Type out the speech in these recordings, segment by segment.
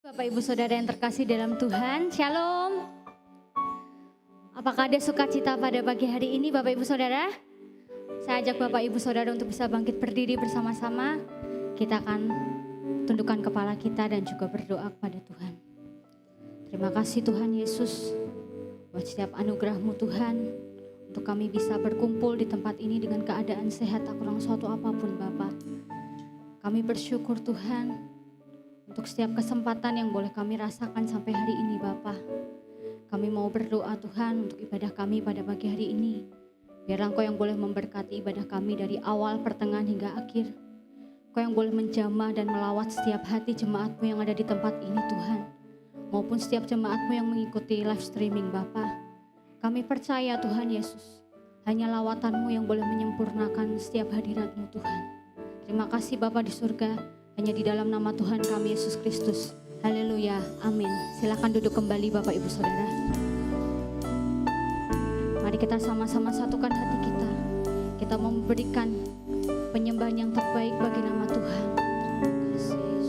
Bapak Ibu Saudara yang terkasih dalam Tuhan, Shalom. Apakah ada sukacita pada pagi hari ini Bapak Ibu Saudara? Saya ajak Bapak Ibu Saudara untuk bisa bangkit berdiri bersama-sama. Kita akan tundukkan kepala kita dan juga berdoa kepada Tuhan. Terima kasih Tuhan Yesus buat setiap anugerah-Mu Tuhan, untuk kami bisa berkumpul di tempat ini dengan keadaan sehat tak kurang suatu apapun Bapa. Kami bersyukur Tuhan untuk setiap kesempatan yang boleh kami rasakan sampai hari ini Bapa. Kami mau berdoa Tuhan untuk ibadah kami pada pagi hari ini. Biarlah Engkau yang boleh memberkati ibadah kami dari awal, pertengahan hingga akhir. Engkau yang boleh menjamah dan melawat setiap hati jemaat-Mu yang ada di tempat ini Tuhan. Maupun setiap jemaat-Mu yang mengikuti live streaming Bapa. Kami percaya Tuhan Yesus, hanya lawatan-Mu yang boleh menyempurnakan setiap hadirat-Mu Tuhan. Terima kasih Bapa di surga. Hanya di dalam nama Tuhan kami Yesus Kristus. Haleluya, amin. Silakan duduk kembali Bapak Ibu Saudara. Mari kita sama-sama satukan hati kita. Kita mau memberikan penyembahan yang terbaik bagi nama Tuhan. Terima kasih Yesus.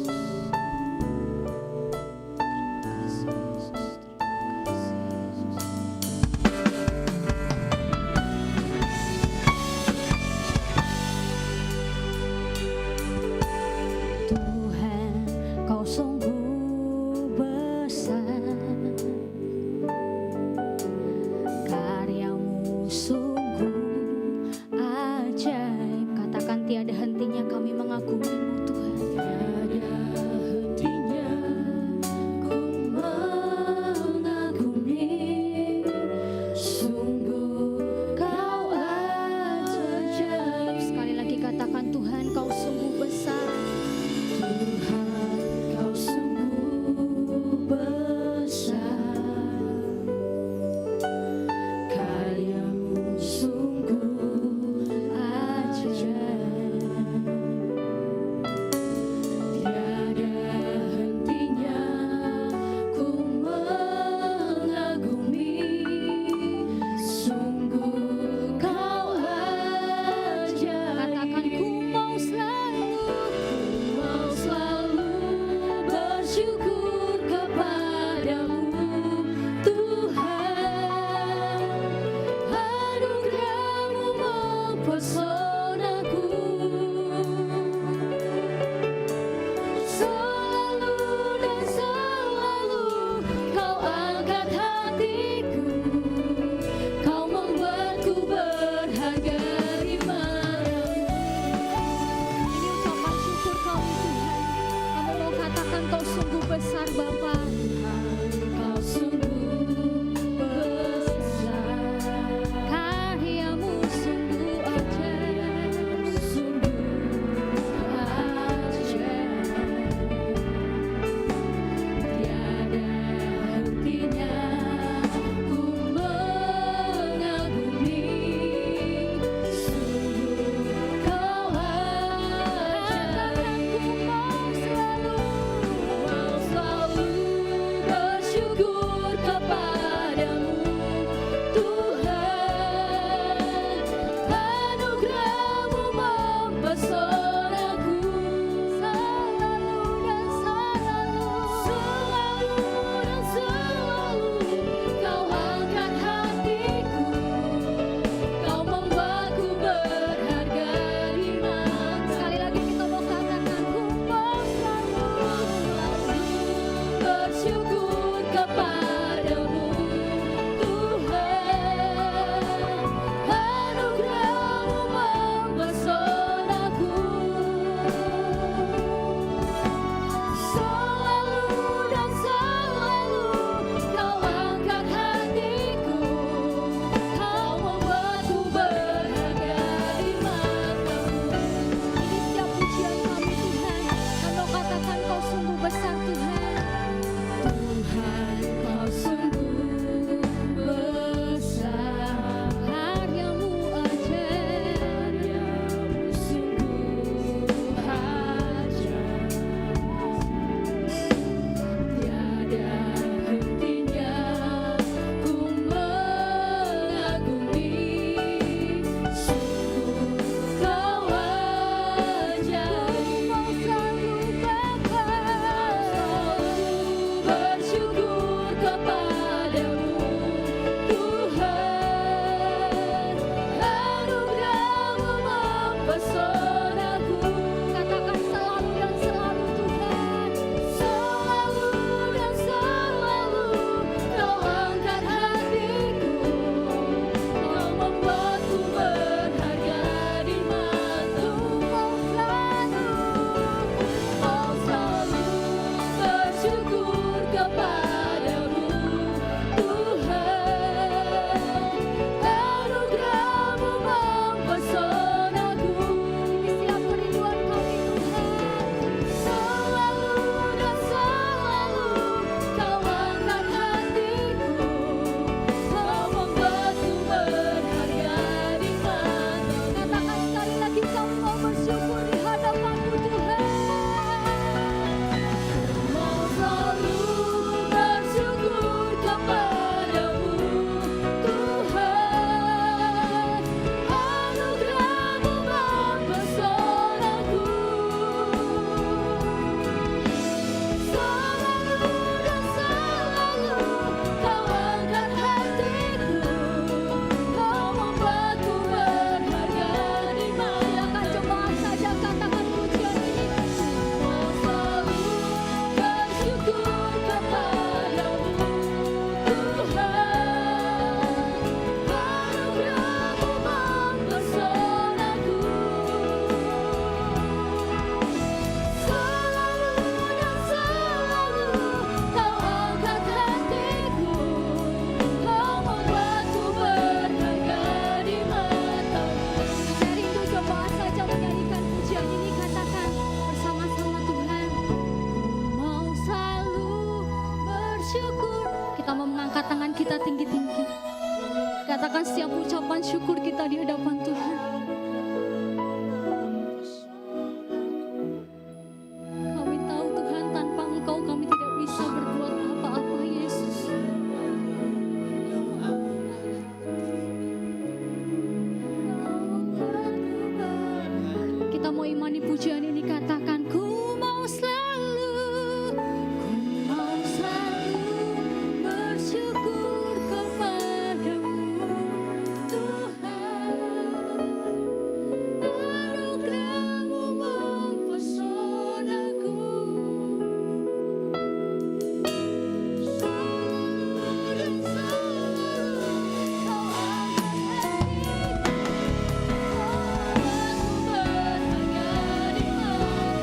kita tinggi-tinggi. Katakan setiap ucapan syukur kita di hadapan Tuhan. Kami tahu Tuhan, tanpa Engkau kami tidak bisa berbuat apa-apa, Yesus. Kita mau imani pujian ini, katakan ku mau selalu bersyukur kepadamu Tuhan. Anugerah-Mu mempesonaku. Selalu dan selalu Kau angkat hatiku. Oh, aku berhanya di Engkau.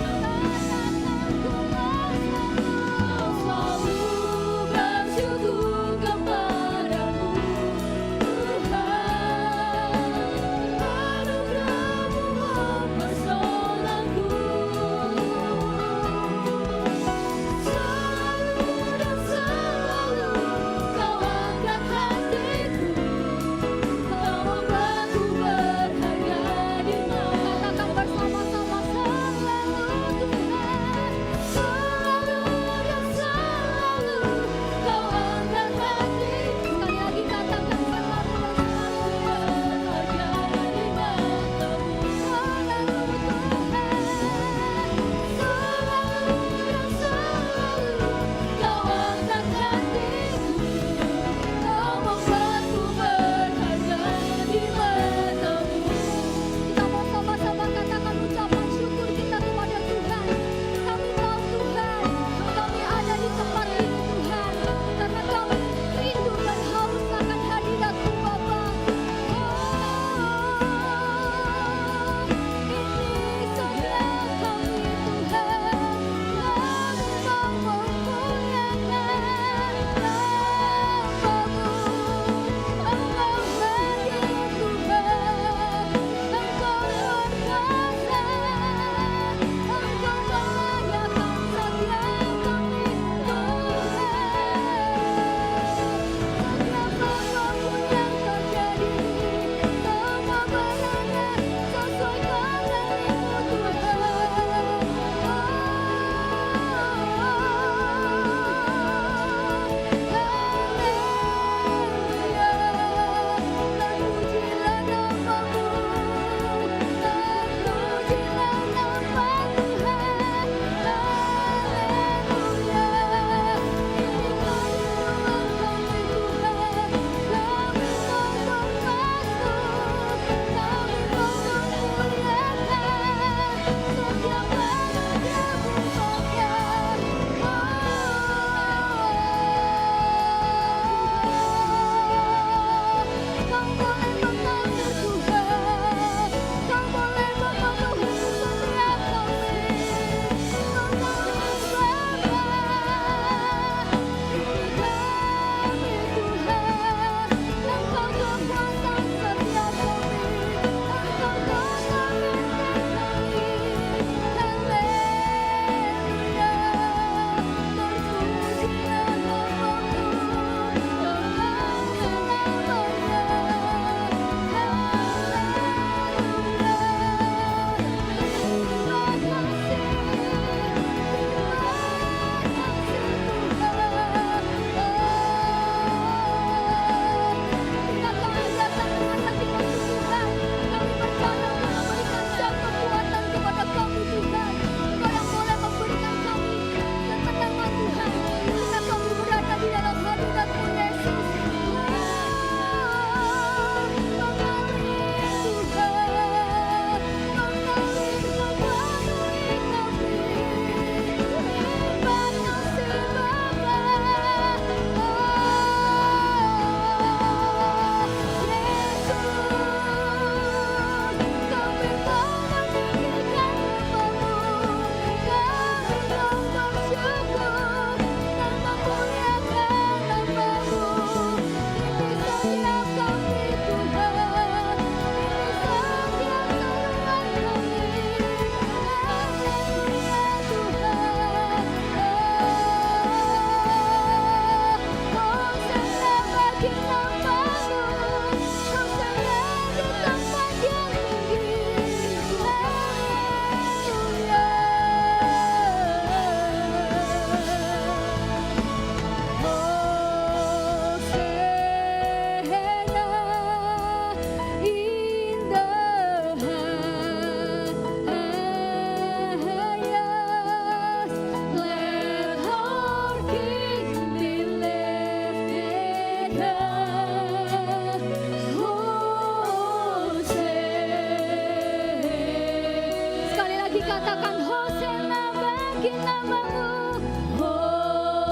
lagi katakan Hosana bagi namamu. Hosana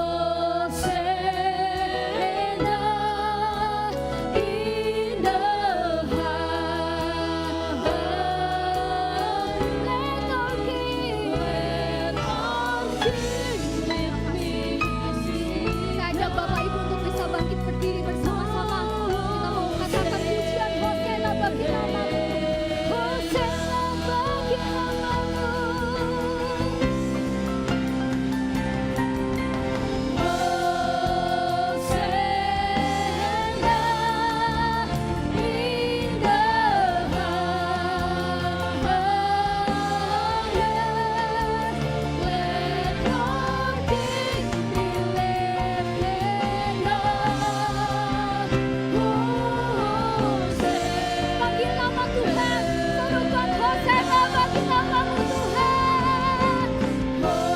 in the highest. Let our King live me. Saya ajak Bapak Ibu untuk bisa bangkit berdiri bersama-sama. Kita mau katakan pujian Hosana bagi namamu. Hosana bagi namamu. Panggil nama Tuhan, serukan Hosana bagi namamu Tuhan. Hosana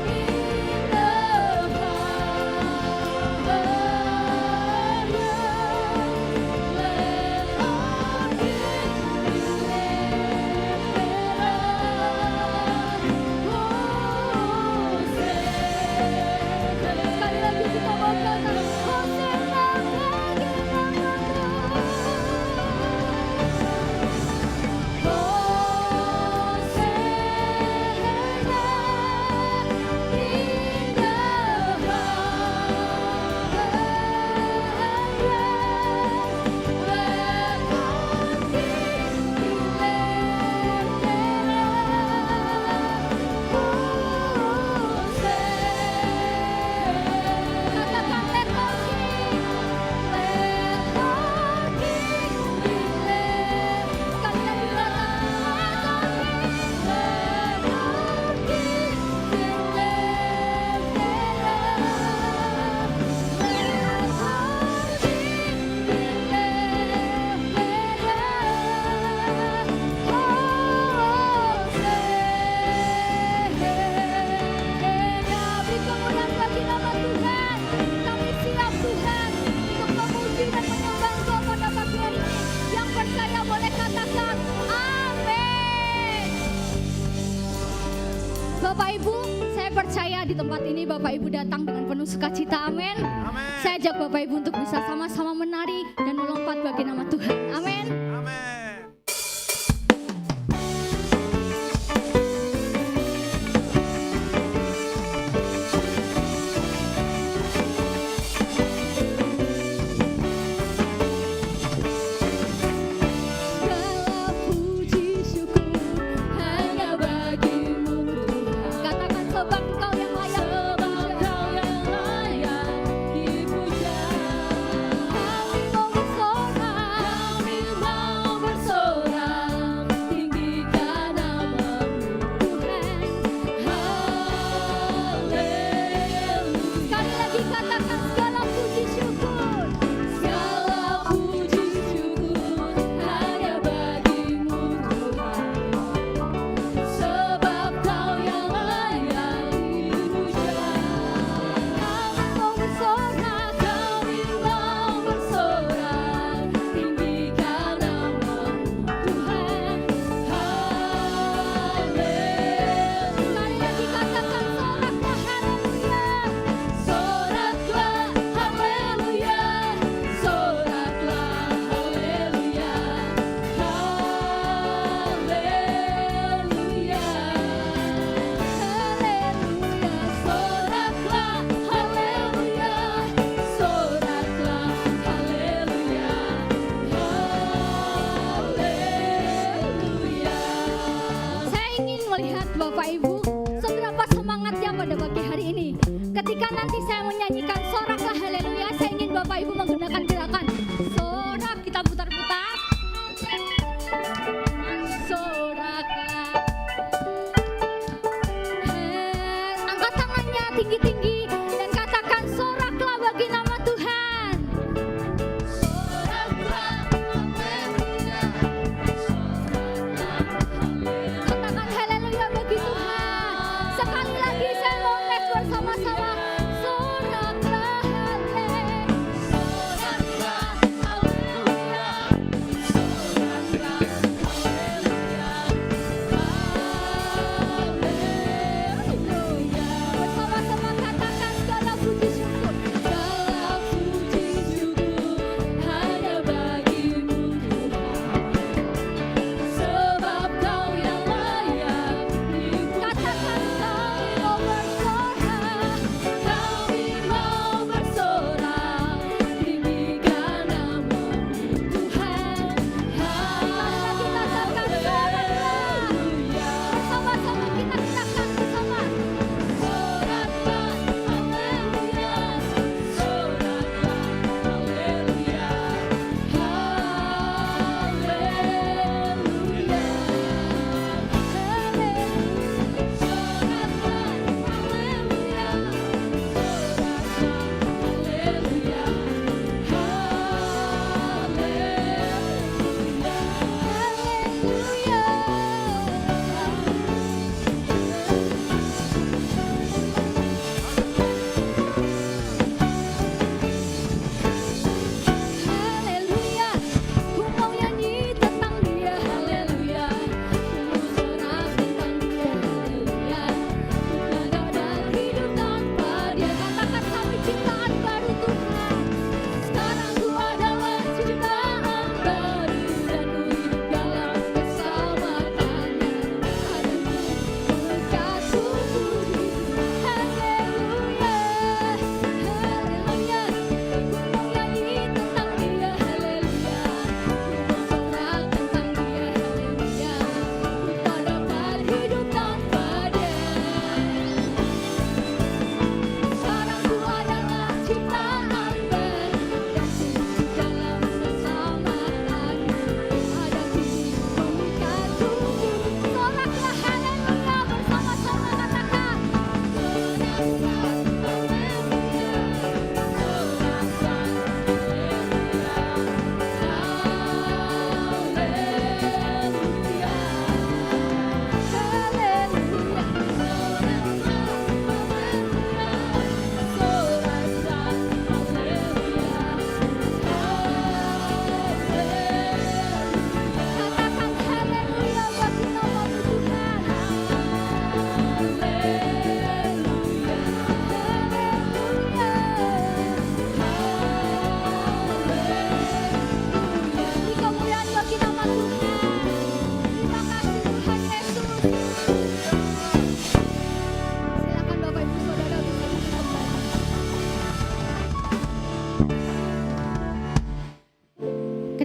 in the Sekali lagi kita mau katakan Hosana bagi namamu. Katakan let our King, let our King be led. Sekali lagi katakan let our King be led. Let our King be Beri kemuliaan bagi nama Tuhan. Kami siap Tuhan untuk memuji dan menyembah Engkau pada pagi hari ini. Yang percaya boleh katakan amin. Bapak Ibu, saya percaya di tempat ini Bapak Ibu datang dengan penuh sukacita, amin. Amin. Saya ajak Bapak Ibu untuk bisa sama-sama menari dan melompat bagi nama Tuhan, amin. Amin. Segala puji syukur hanya bagimu Tuhan. Katakan sebab Engkau yang layak dipuja. Kami mau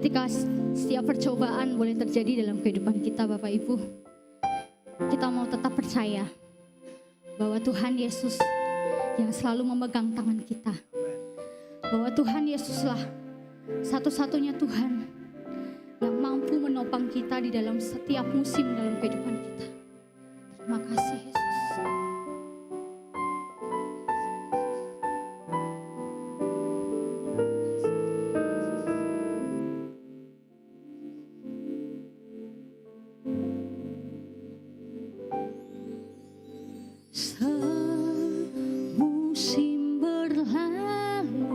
ketika setiap percobaan boleh terjadi dalam kehidupan kita Bapak Ibu, kita mau tetap percaya bahwa Tuhan Yesus yang selalu memegang tangan kita. Bahwa Tuhan Yesuslah satu-satunya Tuhan yang mampu menopang kita di dalam setiap musim dalam kehidupan kita. Terima kasih Yesus. Semusim berlalu,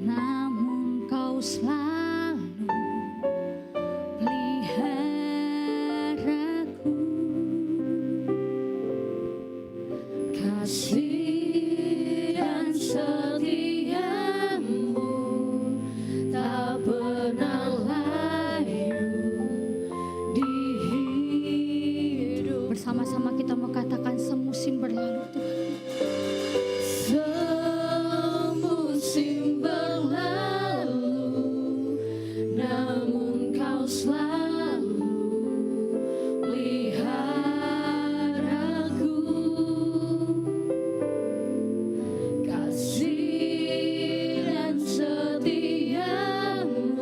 namun kau selalu peliharaku. Kasih dan setiamu tak pernah layu di hidup. Bersama-sama kita mau katakan semusim berlalu Tuhan. Semusim berlalu, namun kau selalu peliharaku. Kasih dan setiamu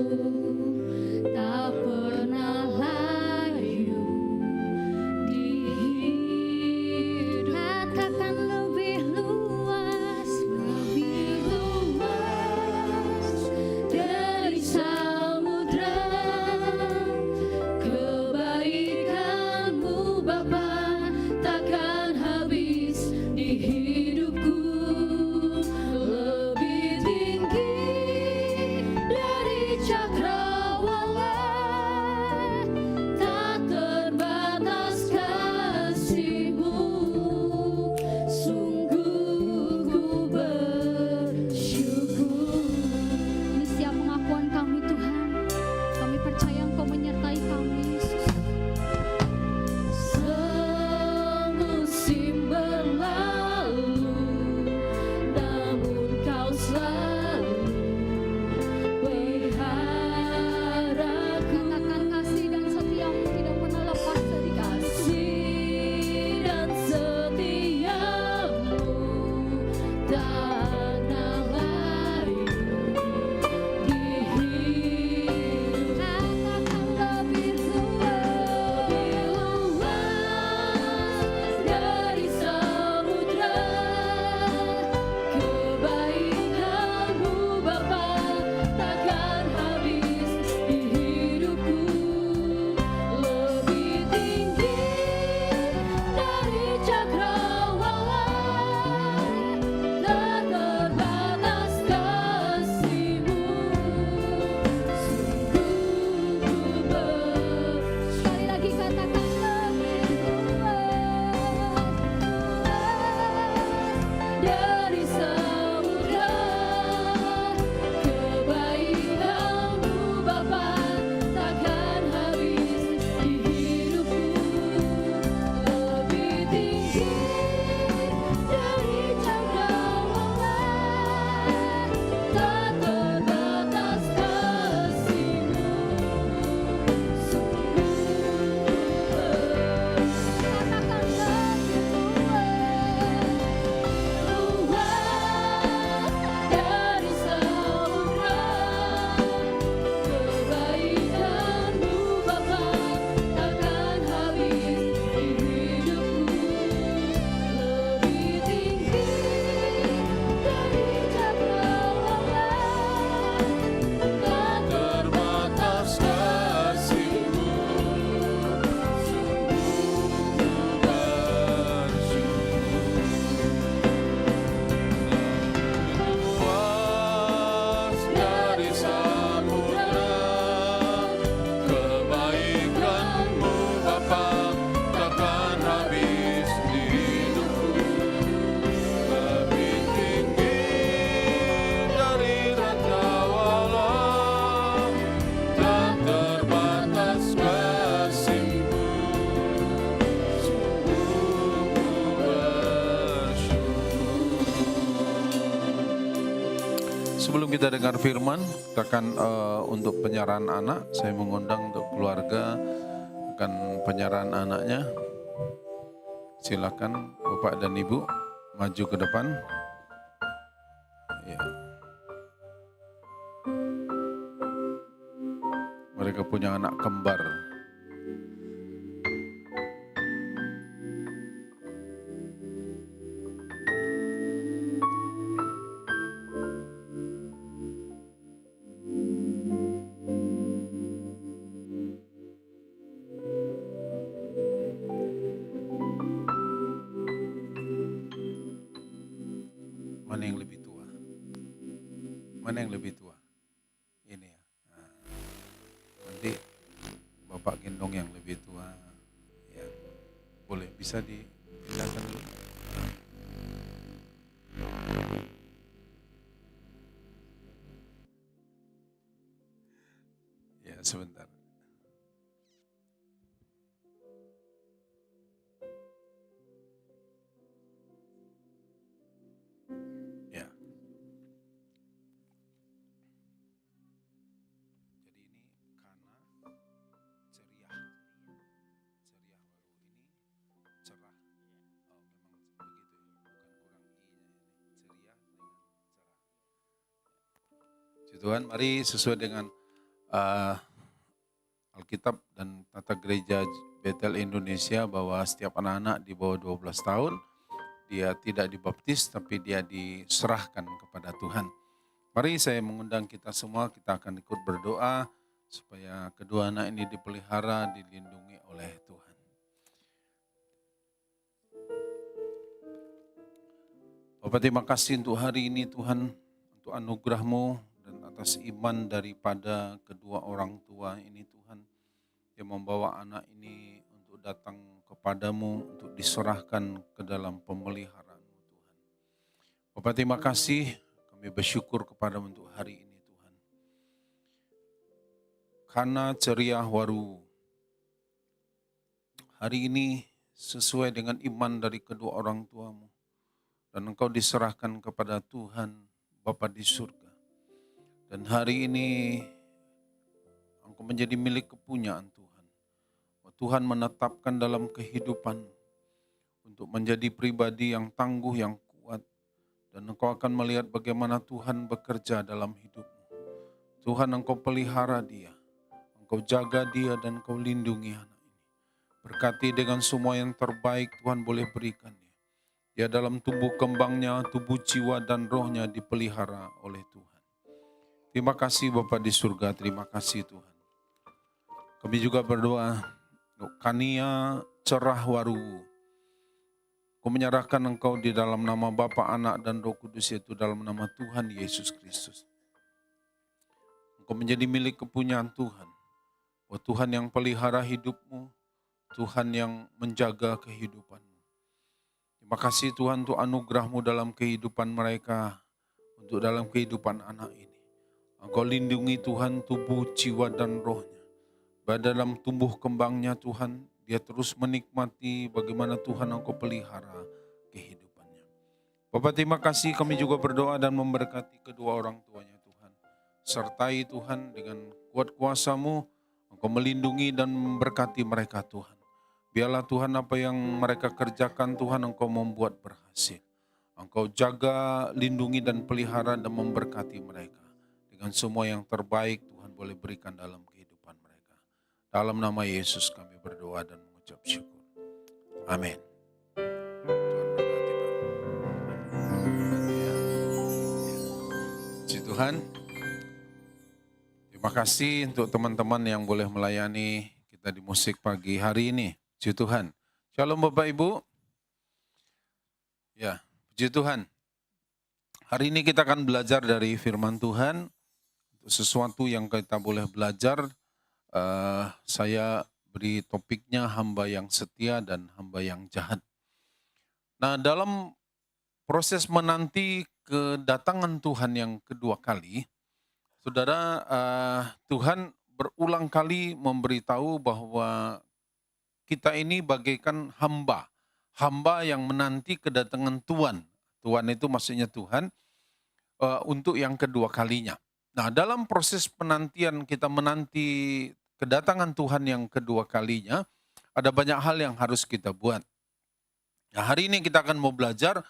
tak pernah layu di hidup. Katakan lebih luas dari samudra. Kebaikanmu Bapa takkan habis di hidupku. Lebih tinggi dari cakrawala, tak terbatas kasih-Mu. Sungguh ku bersyukur. Ini setiap pengakuan kami Tuhan. Kami percaya Engkau menyertai kami Yesus. Semusim berlalu, namun kau selalu peliharaku. Katakan kasih dan setiamu tidak pernah lepas dari kami. Kasih dan setiamu tak pernah layu di hidup. Katakan lebih Luas dari samudra. Kebaikanmu Bapa takkan habis di hidupku. Lebih tinggi dari cakrawala, tak terbatas kasih-Mu. Sungguh ku bersyukur. Sekali lagi katakan lebih Dari samudra. Kebaikanmu Bapa takkan habis di hidupku. Lebih tinggi dari cakrawala, tak terbatas kasih-Mu. Sungguh katakan lebih luas dari samudra. Kebaikanmu Bapa takkan habis di hidupku. Lebih tinggi dari cakrawala, tak terbatas kasih-Mu. Luas dari samudra, kebaikanmu Bapa takkan habis di hidupku. Lebih tinggi dari cakrawala, sebelum kita dengar firman, kita akan untuk penyerahan anak, saya mengundang untuk keluarga akan penyerahan anaknya. Silakan Bapak dan Ibu maju ke depan. Ya. Mereka punya anak kembar. Mana yang lebih tua? Mana yang lebih tua? Ini ya. Nah, nanti Bapak gendong yang lebih tua. Ya, boleh bisa dipindahkan dulu. Ya, sebentar. Ya. Jadi ini Kana ceria. Ceria baru ini cerah. Oh, memang begitu ya. Bukan kurang i-nya ini. Ceria dengan cerah. Puji Tuhan, mari sesuai dengan Alkitab dan tata gereja Betel Indonesia bahwa setiap anak-anak di bawah 12 tahun dia tidak dibaptis tapi dia diserahkan kepada Tuhan. Mari saya mengundang kita semua, kita akan ikut berdoa supaya kedua anak ini dipelihara, dilindungi oleh Tuhan. Bapak, terima kasih untuk hari ini Tuhan, untuk anugerah-Mu dan atas iman daripada kedua orang tua ini Tuhan, yang membawa anak ini untuk datang kepadamu, untuk diserahkan ke dalam pemeliharaan-Mu Tuhan. Bapak, terima kasih, kami bersyukur kepadamu untuk hari ini Tuhan. Kana ceria waru, hari ini sesuai dengan iman dari kedua orang tuamu, dan engkau diserahkan kepada Tuhan Bapa di surga. Dan hari ini engkau menjadi milik kepunyaan Tuhan. Tuhan menetapkan dalam kehidupan untuk menjadi pribadi yang tangguh, yang kuat. Dan engkau akan melihat bagaimana Tuhan bekerja dalam hidupmu. Tuhan, engkau pelihara dia, engkau jaga dia dan engkau lindungi anak ini. Berkati dengan semua yang terbaik Tuhan boleh berikan dia. Dia dalam tubuh kembangnya, tubuh jiwa dan rohnya dipelihara oleh Tuhan. Terima kasih Bapa di surga, terima kasih Tuhan. Kami juga berdoa untuk Kania cerah waru. Kau menyerahkan engkau di dalam nama Bapa, Anak dan Roh Kudus, yaitu dalam nama Tuhan Yesus Kristus. Engkau menjadi milik kepunyaan Tuhan. Oh Tuhan yang pelihara hidupmu, Tuhan yang menjaga kehidupanmu. Terima kasih Tuhan untuk anugerah-Mu dalam kehidupan mereka, untuk dalam kehidupan anak ini. Engkau lindungi Tuhan tubuh, jiwa dan rohnya. Pada dalam tumbuh kembangnya Tuhan, dia terus menikmati bagaimana Tuhan engkau pelihara kehidupannya. Bapak, terima kasih, kami juga berdoa dan memberkati kedua orang tuanya Tuhan. Sertai Tuhan dengan kuat kuasa-Mu, engkau melindungi dan memberkati mereka Tuhan. Biarlah Tuhan apa yang mereka kerjakan Tuhan engkau membuat berhasil. Engkau jaga, lindungi dan pelihara dan memberkati mereka. Dengan semua yang terbaik Tuhan boleh berikan dalam kehidupan mereka. Dalam nama Yesus kami berdoa dan mengucap syukur. Amin. Puji Tuhan. Terima kasih untuk teman-teman yang boleh melayani kita di musik pagi hari ini. Puji Tuhan. Shalom Bapak Ibu. Ya, puji Tuhan. Hari ini kita akan belajar dari firman Tuhan. Sesuatu yang kita boleh belajar, saya beri topiknya hamba yang setia dan hamba yang jahat. Nah, dalam proses menanti kedatangan Tuhan yang kedua kali, saudara, Tuhan berulang kali memberitahu bahwa kita ini bagaikan hamba yang menanti kedatangan Tuhan. Tuhan itu maksudnya Tuhan. untuk yang kedua kalinya. Nah, dalam proses penantian kita menanti kedatangan Tuhan yang kedua kalinya, ada banyak hal yang harus kita buat. Nah, hari ini kita akan mau belajar,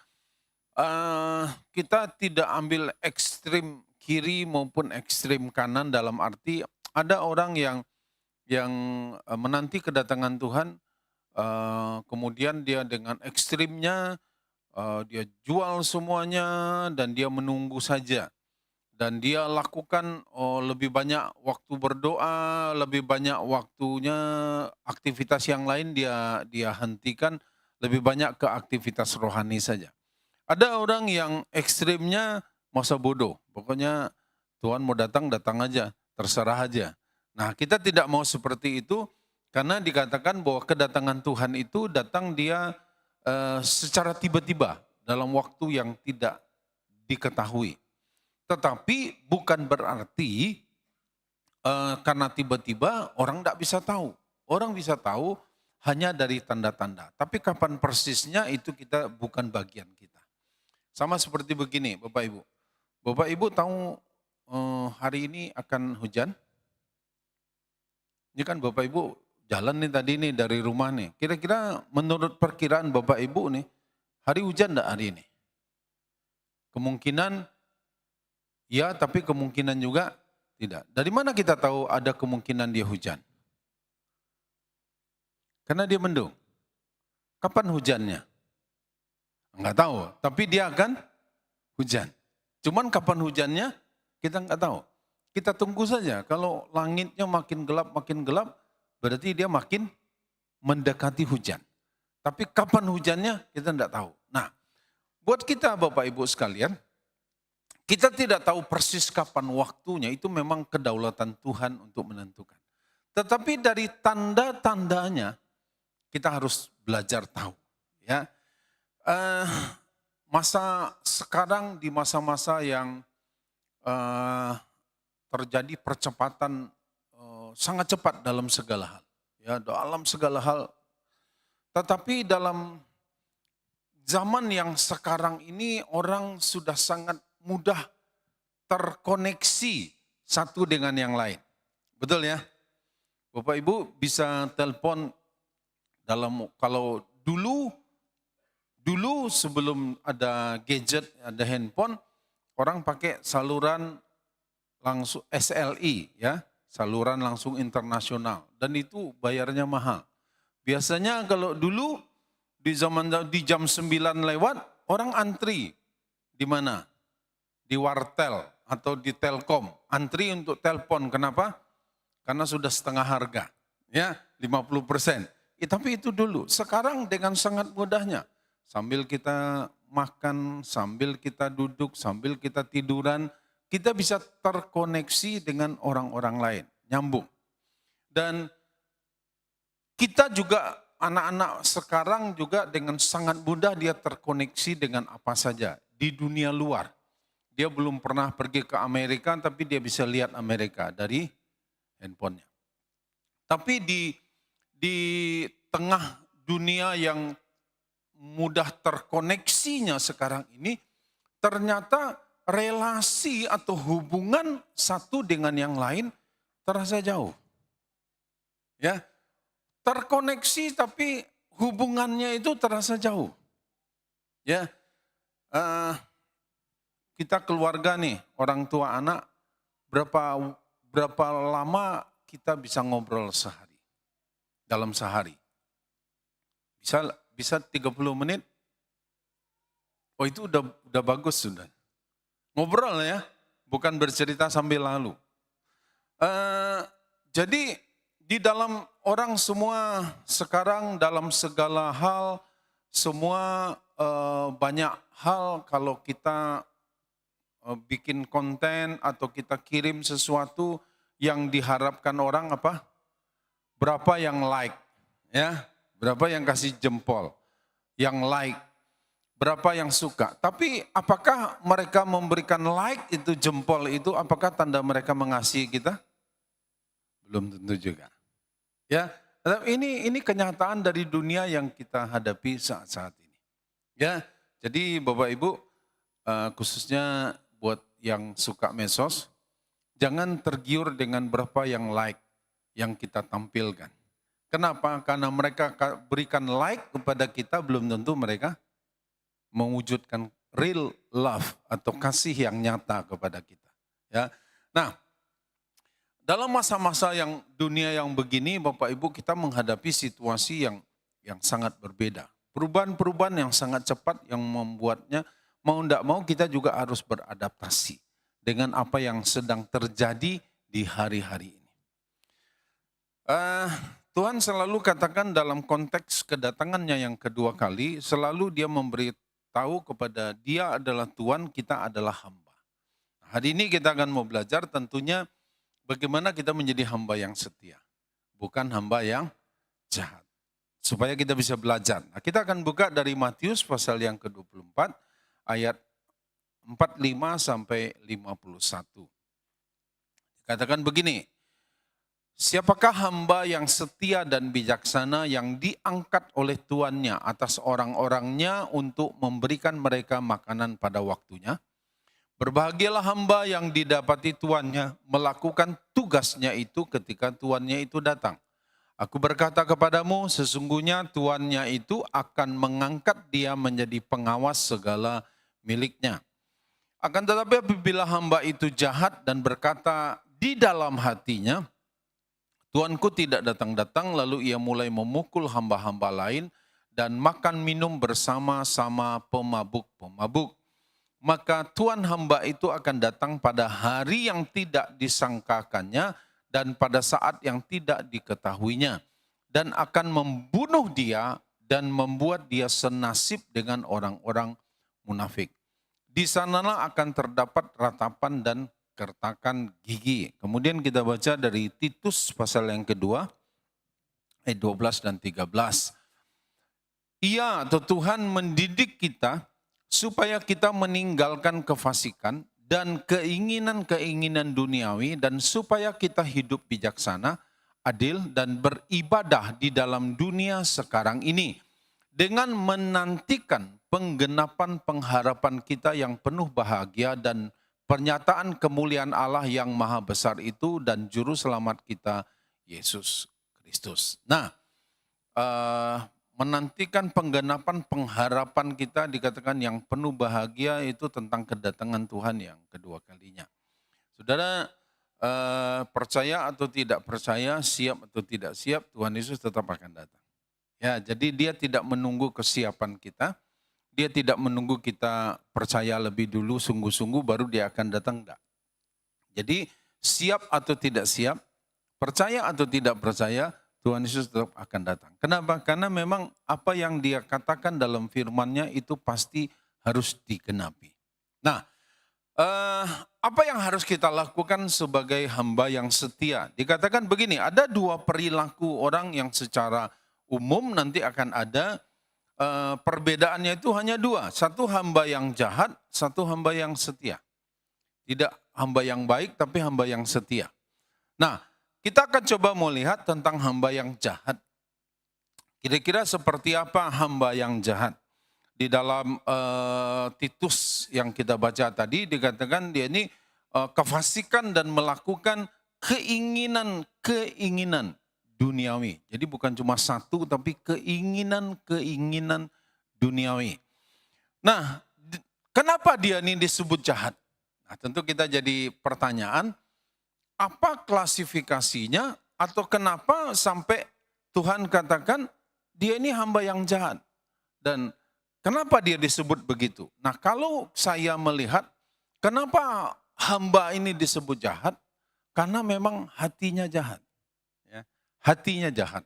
kita tidak ambil ekstrim kiri maupun ekstrim kanan, dalam arti ada orang yang menanti kedatangan Tuhan, kemudian dia dengan ekstrimnya, dia jual semuanya dan dia menunggu saja. Dan dia lakukan lebih banyak waktu berdoa, lebih banyak waktunya aktivitas yang lain dia hentikan, lebih banyak ke aktivitas rohani saja. Ada orang yang ekstrimnya masa bodoh, pokoknya Tuhan mau datang, datang aja, terserah aja. Nah, kita tidak mau seperti itu, karena dikatakan bahwa kedatangan Tuhan itu datang dia secara tiba-tiba dalam waktu yang tidak diketahui. Tetapi bukan berarti karena tiba-tiba orang tidak bisa tahu. Orang bisa tahu hanya dari tanda-tanda. Tapi kapan persisnya itu kita bukan bagian kita. Sama seperti begini Bapak Ibu. Bapak Ibu tahu hari ini akan hujan? Ini kan Bapak Ibu jalan nih tadi nih dari rumah nih. Kira-kira menurut perkiraan Bapak Ibu nih, hari hujan enggak hari ini? Kemungkinan ya, tapi kemungkinan juga tidak. Dari mana kita tahu ada kemungkinan dia hujan? Karena dia mendung. Kapan hujannya? Enggak tahu, tapi dia akan hujan. Cuman kapan hujannya kita enggak tahu. Kita tunggu saja, kalau langitnya makin gelap, berarti dia makin mendekati hujan. Tapi kapan hujannya kita enggak tahu. Nah, buat kita Bapak Ibu sekalian, kita tidak tahu persis kapan waktunya, itu memang kedaulatan Tuhan untuk menentukan. Tetapi dari tanda-tandanya kita harus belajar tahu. Ya, masa sekarang di masa-masa yang terjadi percepatan sangat cepat dalam segala hal. Ya, dalam segala hal. Tetapi dalam zaman yang sekarang ini orang sudah sangat mudah terkoneksi satu dengan yang lain. Betul ya? Bapak Ibu bisa telepon kalau dulu sebelum ada gadget, ada handphone, orang pakai saluran langsung SLI ya, saluran langsung internasional, dan itu bayarnya mahal. Biasanya kalau dulu di jam 9 lewat orang antri di mana? Di wartel atau di Telkom, antri untuk telepon. Kenapa? Karena sudah setengah harga, ya 50%. Tapi itu dulu. Sekarang dengan sangat mudahnya, sambil kita makan, sambil kita duduk, sambil kita tiduran, kita bisa terkoneksi dengan orang-orang lain, nyambung. Dan kita juga, anak-anak sekarang juga dengan sangat mudah dia terkoneksi dengan apa saja di dunia luar. Dia belum pernah pergi ke Amerika, tapi dia bisa lihat Amerika dari handphonenya. Tapi di tengah dunia yang mudah terkoneksinya sekarang ini, ternyata relasi atau hubungan satu dengan yang lain terasa jauh. Ya, terkoneksi tapi hubungannya itu terasa jauh. Ya, kita keluarga nih, orang tua anak, berapa lama kita bisa ngobrol sehari, dalam sehari? Bisa 30 menit? Oh, itu udah bagus sudah. Ngobrol ya, bukan bercerita sambil lalu. Jadi di dalam orang semua sekarang dalam segala hal, semua banyak hal kalau kita bikin konten atau kita kirim sesuatu yang diharapkan orang apa? Berapa yang like, ya? Berapa yang kasih jempol, yang like, berapa yang suka. Tapi apakah mereka memberikan like itu, jempol itu, apakah tanda mereka mengasihi kita? Belum tentu juga. Ya, ini kenyataan dari dunia yang kita hadapi saat-saat ini. Ya, jadi Bapak Ibu, khususnya buat yang suka medsos, jangan tergiur dengan berapa yang like yang kita tampilkan. Kenapa? Karena mereka berikan like kepada kita, belum tentu mereka mewujudkan real love atau kasih yang nyata kepada kita. Ya, nah, dalam masa-masa yang dunia yang begini, Bapak Ibu, kita menghadapi situasi yang sangat berbeda. Perubahan-perubahan yang sangat cepat yang membuatnya mau tidak mau kita juga harus beradaptasi dengan apa yang sedang terjadi di hari-hari ini. Tuhan selalu katakan dalam konteks kedatangannya yang kedua kali, selalu dia memberitahu kepada dia adalah Tuhan, kita adalah hamba. Hari ini kita akan mau belajar tentunya bagaimana kita menjadi hamba yang setia, bukan hamba yang jahat. Supaya kita bisa belajar. Nah, kita akan buka dari Matius pasal yang ke-24 ayat 45 sampai 51. Katakan begini, siapakah hamba yang setia dan bijaksana yang diangkat oleh tuannya atas orang-orangnya untuk memberikan mereka makanan pada waktunya? Berbahagialah hamba yang didapati tuannya melakukan tugasnya itu ketika tuannya itu datang. Aku berkata kepadamu, sesungguhnya tuannya itu akan mengangkat dia menjadi pengawas segala miliknya. Akan tetapi apabila hamba itu jahat dan berkata di dalam hatinya, Tuanku tidak datang-datang, lalu ia mulai memukul hamba-hamba lain dan makan minum bersama-sama pemabuk-pemabuk. Maka tuan hamba itu akan datang pada hari yang tidak disangkakannya dan pada saat yang tidak diketahuinya, dan akan membunuh dia dan membuat dia senasib dengan orang-orang munafik. Di sanalah akan terdapat ratapan dan kertakan gigi. Kemudian kita baca dari Titus pasal yang kedua, ayat 12 dan 13. Ia atau Tuhan mendidik kita supaya kita meninggalkan kefasikan dan keinginan-keinginan duniawi, dan supaya kita hidup bijaksana, adil, dan beribadah di dalam dunia sekarang ini, dengan menantikan penggenapan pengharapan kita yang penuh bahagia dan pernyataan kemuliaan Allah yang maha besar itu dan juru selamat kita, Yesus Kristus. Nah, menantikan penggenapan pengharapan kita dikatakan yang penuh bahagia itu tentang kedatangan Tuhan yang kedua kalinya. Saudara, percaya atau tidak percaya, siap atau tidak siap, Tuhan Yesus tetap akan datang. Ya, jadi dia tidak menunggu kesiapan kita, dia tidak menunggu kita percaya lebih dulu sungguh-sungguh baru dia akan datang, enggak. Jadi siap atau tidak siap, percaya atau tidak percaya, Tuhan Yesus tetap akan datang. Kenapa? Karena memang apa yang dia katakan dalam firman-Nya itu pasti harus digenapi. Nah, apa yang harus kita lakukan sebagai hamba yang setia? Dikatakan begini, ada dua perilaku orang yang secara umum nanti akan ada, perbedaannya itu hanya dua. Satu hamba yang jahat, satu hamba yang setia. Tidak hamba yang baik, tapi hamba yang setia. Nah, kita akan coba melihat tentang hamba yang jahat. Kira-kira seperti apa hamba yang jahat? Di dalam Titus yang kita baca tadi dikatakan dia ini kefasikan dan melakukan keinginan-keinginan duniawi. Jadi bukan cuma satu tapi keinginan-keinginan duniawi. Nah, kenapa dia ini disebut jahat? Nah, tentu kita jadi pertanyaan, apa klasifikasinya atau kenapa sampai Tuhan katakan dia ini hamba yang jahat? Dan kenapa dia disebut begitu? Nah, kalau saya melihat kenapa hamba ini disebut jahat? Karena memang hatinya jahat. Ya, hatinya jahat.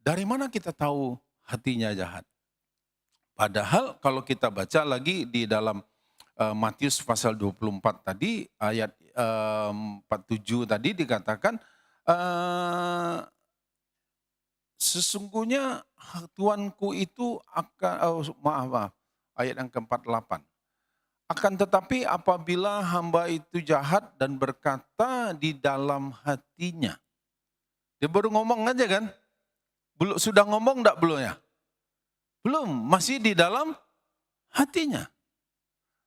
Dari mana kita tahu hatinya jahat? Padahal kalau kita baca lagi di dalam Matius pasal 24 tadi, ayat 47 tadi dikatakan, sesungguhnya Tuanku itu akan, maaf, ayat yang ke-48. Akan tetapi apabila hamba itu jahat dan berkata di dalam hatinya. Dia baru ngomong aja kan? Belum, sudah ngomong enggak belum ya? Belum, masih di dalam hatinya.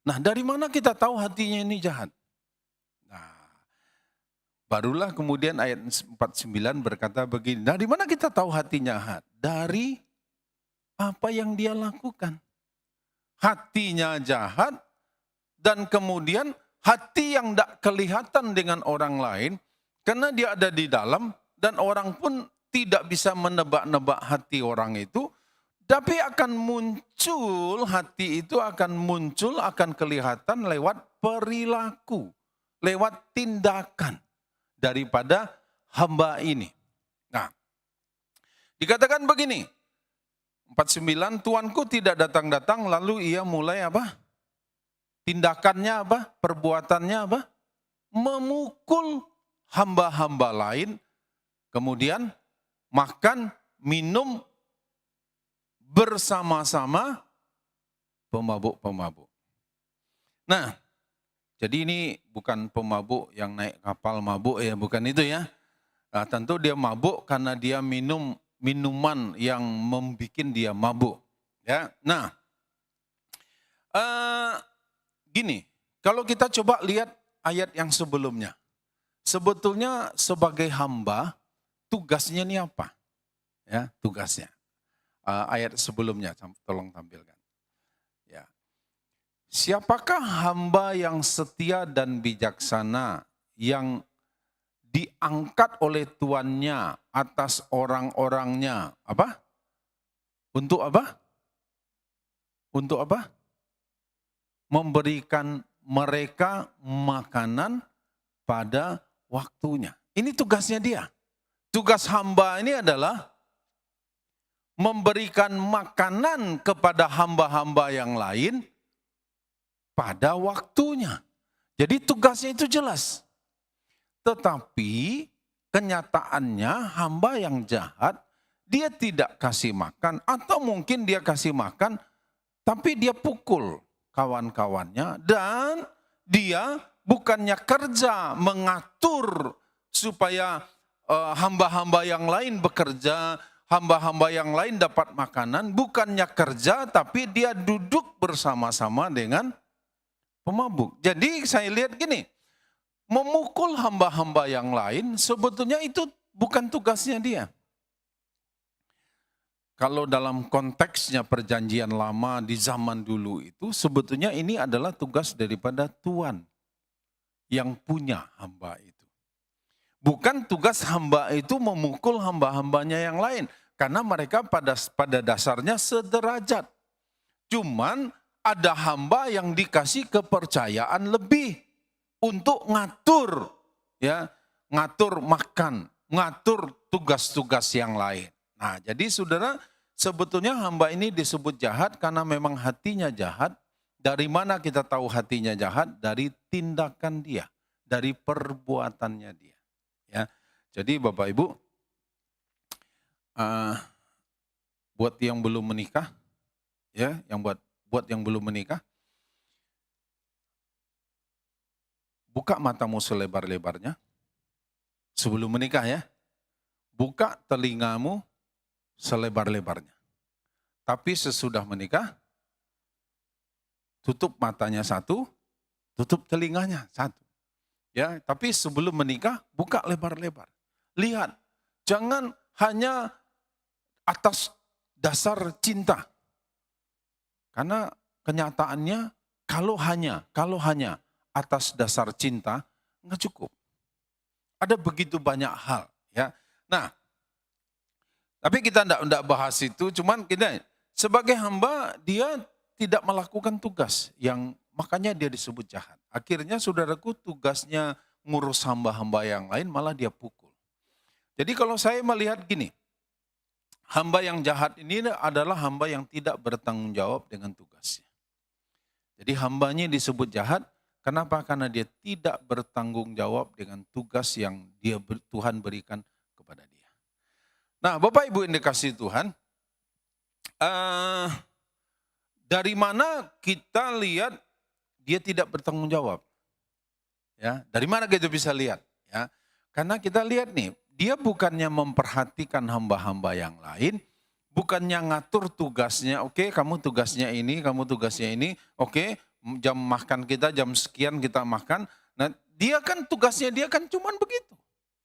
Nah, dari mana kita tahu hatinya ini jahat? Nah, barulah kemudian ayat 49 berkata begini, dari mana kita tahu hatinya jahat? Dari apa yang dia lakukan. Hatinya jahat dan kemudian hati yang tidak kelihatan dengan orang lain karena dia ada di dalam dan orang pun tidak bisa menebak-nebak hati orang itu. Tapi akan muncul, hati itu akan muncul, akan kelihatan lewat perilaku, lewat tindakan daripada hamba ini. Nah, dikatakan begini, 49, Tuanku tidak datang-datang lalu ia mulai apa? Tindakannya apa? Perbuatannya apa? Memukul hamba-hamba lain, kemudian makan, minum, bersama-sama pemabuk-pemabuk. Nah, jadi ini bukan pemabuk yang naik kapal mabuk ya, bukan itu ya. Nah, tentu dia mabuk karena dia minum minuman yang membuat dia mabuk. Ya, nah, gini, kalau kita coba lihat ayat yang sebelumnya, sebetulnya sebagai hamba tugasnya ini apa? Ya, tugasnya. Ayat sebelumnya, tolong tampilkan. Ya. Siapakah hamba yang setia dan bijaksana yang diangkat oleh tuannya atas orang-orangnya? Apa? Untuk apa? Untuk apa? Memberikan mereka makanan pada waktunya. Ini tugasnya dia. Tugas hamba ini adalah memberikan makanan kepada hamba-hamba yang lain pada waktunya. Jadi tugasnya itu jelas. Tetapi kenyataannya hamba yang jahat, dia tidak kasih makan atau mungkin dia kasih makan tapi dia pukul kawan-kawannya dan dia bukannya kerja mengatur supaya hamba-hamba yang lain bekerja, hamba-hamba yang lain dapat makanan, bukannya kerja tapi dia duduk bersama-sama dengan pemabuk. Jadi saya lihat gini, memukul hamba-hamba yang lain sebetulnya itu bukan tugasnya dia. Kalau dalam konteksnya perjanjian lama di zaman dulu itu sebetulnya ini adalah tugas daripada Tuan yang punya hamba itu. Bukan tugas hamba itu memukul hamba-hambanya yang lain. Karena mereka pada dasarnya sederajat. Cuman ada hamba yang dikasih kepercayaan lebih untuk ngatur, ya, ngatur makan, ngatur tugas-tugas yang lain. Nah, jadi saudara, sebetulnya hamba ini disebut jahat karena memang hatinya jahat. Dari mana kita tahu hatinya jahat? Dari tindakan dia, dari perbuatannya dia. Ya, jadi Bapak Ibu, buat yang belum menikah, ya, buat yang belum menikah, buka matamu selebar-lebarnya sebelum menikah ya, buka telingamu selebar-lebarnya. Tapi sesudah menikah, tutup matanya satu, tutup telinganya satu. Ya, tapi sebelum menikah buka lebar-lebar. Lihat, jangan hanya atas dasar cinta. Karena kenyataannya kalau hanya atas dasar cinta nggak cukup. Ada begitu banyak hal, ya. Nah, tapi kita enggak bahas itu, cuman kita sebagai hamba dia tidak melakukan tugas yang makanya dia disebut jahat. Akhirnya saudaraku tugasnya ngurus hamba-hamba yang lain malah dia pukul. Jadi kalau saya melihat gini, hamba yang jahat ini adalah hamba yang tidak bertanggung jawab dengan tugasnya. Jadi hambanya disebut jahat, kenapa? Karena dia tidak bertanggung jawab dengan tugas yang Tuhan berikan kepada dia. Nah, Bapak Ibu yang dikasihi Tuhan, dari mana kita lihat dia tidak bertanggung jawab? Ya, dari mana kita bisa lihat? Ya, karena kita lihat nih, dia bukannya memperhatikan hamba-hamba yang lain, bukannya ngatur tugasnya. Oke, kamu tugasnya ini, kamu tugasnya ini. Oke, jam makan kita jam sekian kita makan. Nah, dia kan tugasnya dia kan cuman begitu.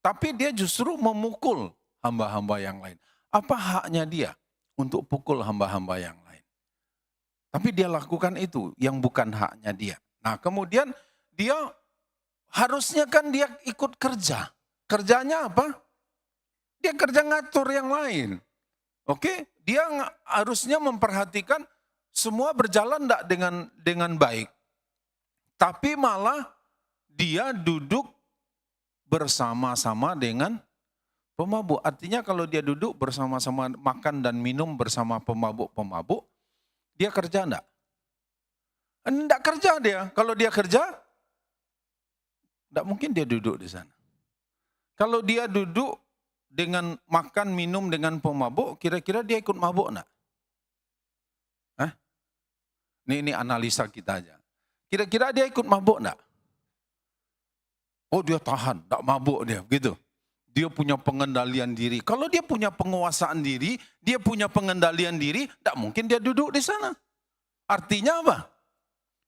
Tapi dia justru memukul hamba-hamba yang lain. Apa haknya dia untuk pukul hamba-hamba yang lain? Tapi dia lakukan itu yang bukan haknya dia. Nah, kemudian dia harusnya kan dia ikut kerja. Kerjanya apa? Dia kerja ngatur yang lain. Oke, dia harusnya memperhatikan semua berjalan enggak dengan baik. Tapi malah dia duduk bersama-sama dengan pemabuk. Artinya kalau dia duduk bersama-sama makan dan minum bersama pemabuk-pemabuk, dia kerja enggak? Enggak kerja dia. Kalau dia kerja, enggak mungkin dia duduk di sana. Kalau dia duduk dengan makan minum dengan pemabuk, kira-kira dia ikut mabuk enggak? Ini analisa kita aja. Kira-kira dia ikut mabuk enggak? Oh dia tahan, enggak mabuk dia, begitu. Dia punya pengendalian diri. Kalau dia punya penguasaan diri, dia punya pengendalian diri, enggak mungkin dia duduk di sana. Artinya apa?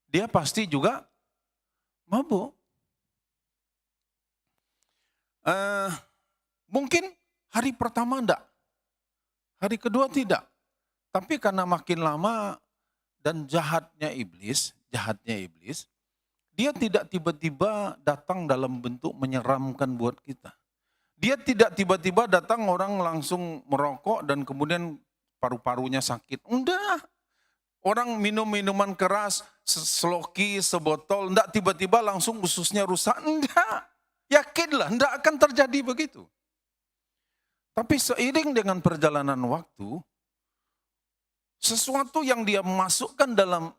Dia pasti juga mabuk. Mungkin hari pertama enggak, hari kedua tidak. Tapi karena makin lama dan jahatnya iblis, dia tidak tiba-tiba datang dalam bentuk menyeramkan buat kita. Dia tidak tiba-tiba datang orang langsung merokok dan kemudian paru-parunya sakit. Enggak. Orang minum minuman keras, seloki, sebotol, enggak tiba-tiba langsung ususnya rusak. Enggak. Yakinlah, enggak akan terjadi begitu. Tapi seiring dengan perjalanan waktu, sesuatu yang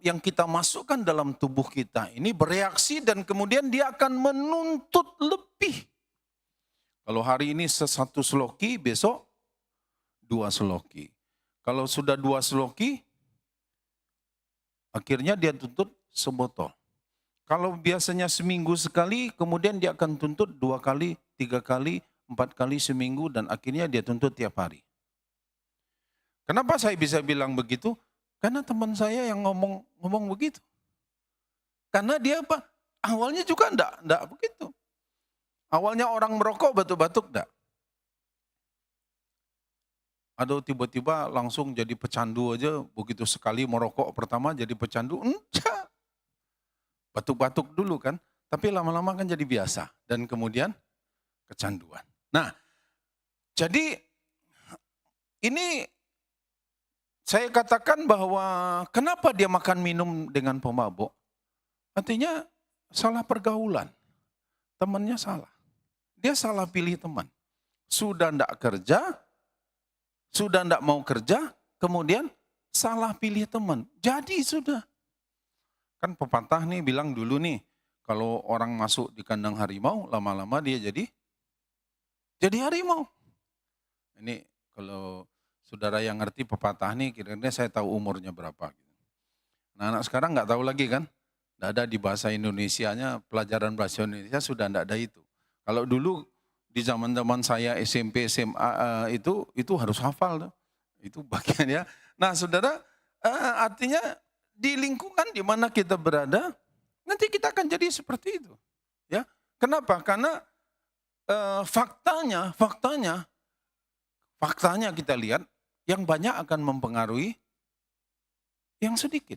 yang kita masukkan dalam tubuh kita ini bereaksi dan kemudian dia akan menuntut lebih. Kalau hari ini satu seloki, besok 2 seloki. Kalau sudah 2 seloki, akhirnya dia tuntut sebotol. Kalau biasanya seminggu sekali, kemudian dia akan tuntut 2 kali, 3 kali, 4 kali seminggu dan akhirnya dia tuntut tiap hari. Kenapa saya bisa bilang begitu? Karena teman saya yang ngomong begitu. Karena dia apa? Awalnya juga enggak begitu. Awalnya orang merokok batuk-batuk enggak. Atau tiba-tiba langsung jadi pecandu aja, begitu sekali merokok pertama jadi pecandu, enggak. Batuk-batuk dulu kan, tapi lama-lama kan jadi biasa dan kemudian kecanduan. Nah, jadi ini saya katakan bahwa kenapa dia makan minum dengan pemabuk? Artinya salah pergaulan. Temannya salah. Dia salah pilih teman. Sudah enggak kerja, sudah enggak mau kerja, kemudian salah pilih teman. Jadi sudah. Kan pepatah nih bilang dulu nih, kalau orang masuk di kandang harimau, lama-lama dia jadi harimau. Ini kalau saudara yang ngerti pepatah nih, kira-kira saya tahu umurnya berapa. Nah, anak sekarang nggak tahu lagi kan, nggak ada di bahasa Indonesianya, pelajaran bahasa Indonesia sudah nggak ada itu. Kalau dulu di zaman-zaman saya SMP, SMA itu harus hafal, itu bagiannya. Nah, saudara, artinya di lingkungan di mana kita berada, nanti kita akan jadi seperti itu. Ya, kenapa? Karena faktanya kita lihat yang banyak akan mempengaruhi yang sedikit.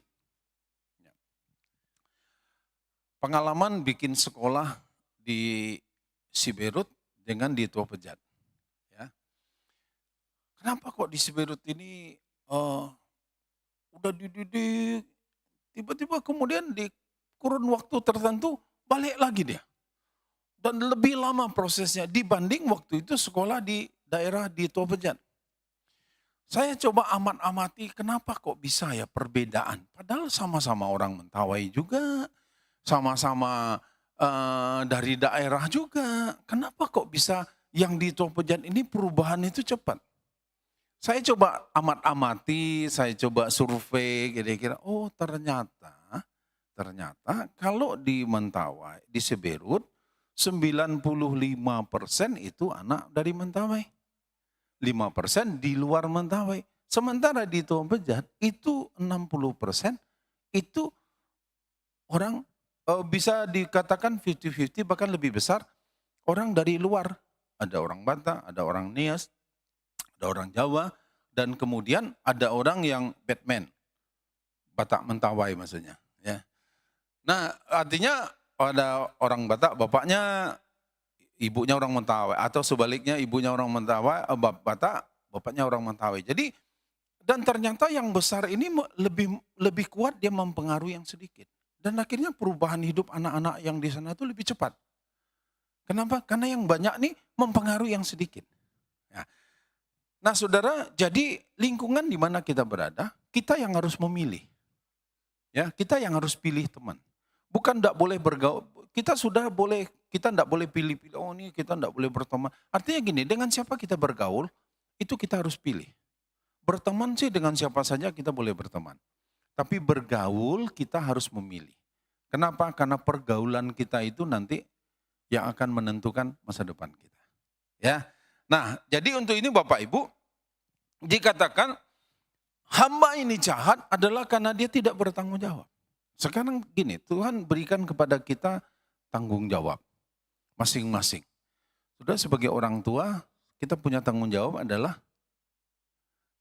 Pengalaman bikin sekolah di Siberut dengan di Tua Pejat. Ya. Kenapa kok di Siberut ini udah dididik, tiba-tiba kemudian di kurun waktu tertentu balik lagi dia. Dan lebih lama prosesnya dibanding waktu itu sekolah di daerah di Tua Pejat. Saya coba amati kenapa kok bisa ya perbedaan. Padahal sama-sama orang Mentawai juga, sama-sama dari daerah juga. Kenapa kok bisa yang di Tua Pejat ini perubahan itu cepat? Saya coba amati, saya coba survei kira-kira, oh ternyata kalau di Mentawai, di Siberut, 95% itu anak dari Mentawai. 5% di luar Mentawai. Sementara di Tua Pejat itu 60% itu orang bisa dikatakan 50-50 bahkan lebih besar orang dari luar. Ada orang Batak, ada orang Nias, ada orang Jawa, dan kemudian ada orang yang Batman, Batak Mentawai maksudnya. Ya. Nah artinya ada orang Batak, bapaknya, ibunya orang Mentawai, atau sebaliknya ibunya orang Mentawai, Batak, bapaknya orang Mentawai. Jadi dan ternyata yang besar ini lebih kuat dia mempengaruhi yang sedikit. Dan akhirnya perubahan hidup anak-anak yang di sana itu lebih cepat. Kenapa? Karena yang banyak nih mempengaruhi yang sedikit. Ya. Nah saudara, jadi lingkungan di mana kita berada, kita yang harus memilih. Ya, kita yang harus pilih teman. Bukan tidak boleh bergaul, kita tidak boleh pilih-pilih, oh ini kita tidak boleh berteman. Artinya gini, dengan siapa kita bergaul, itu kita harus pilih. Berteman sih dengan siapa saja kita boleh berteman. Tapi bergaul kita harus memilih. Kenapa? Karena pergaulan kita itu nanti yang akan menentukan masa depan kita. Ya. Nah, jadi untuk ini Bapak Ibu dikatakan hamba ini jahat adalah karena dia tidak bertanggung jawab. Sekarang gini, Tuhan berikan kepada kita tanggung jawab masing-masing. Sudah sebagai orang tua, kita punya tanggung jawab adalah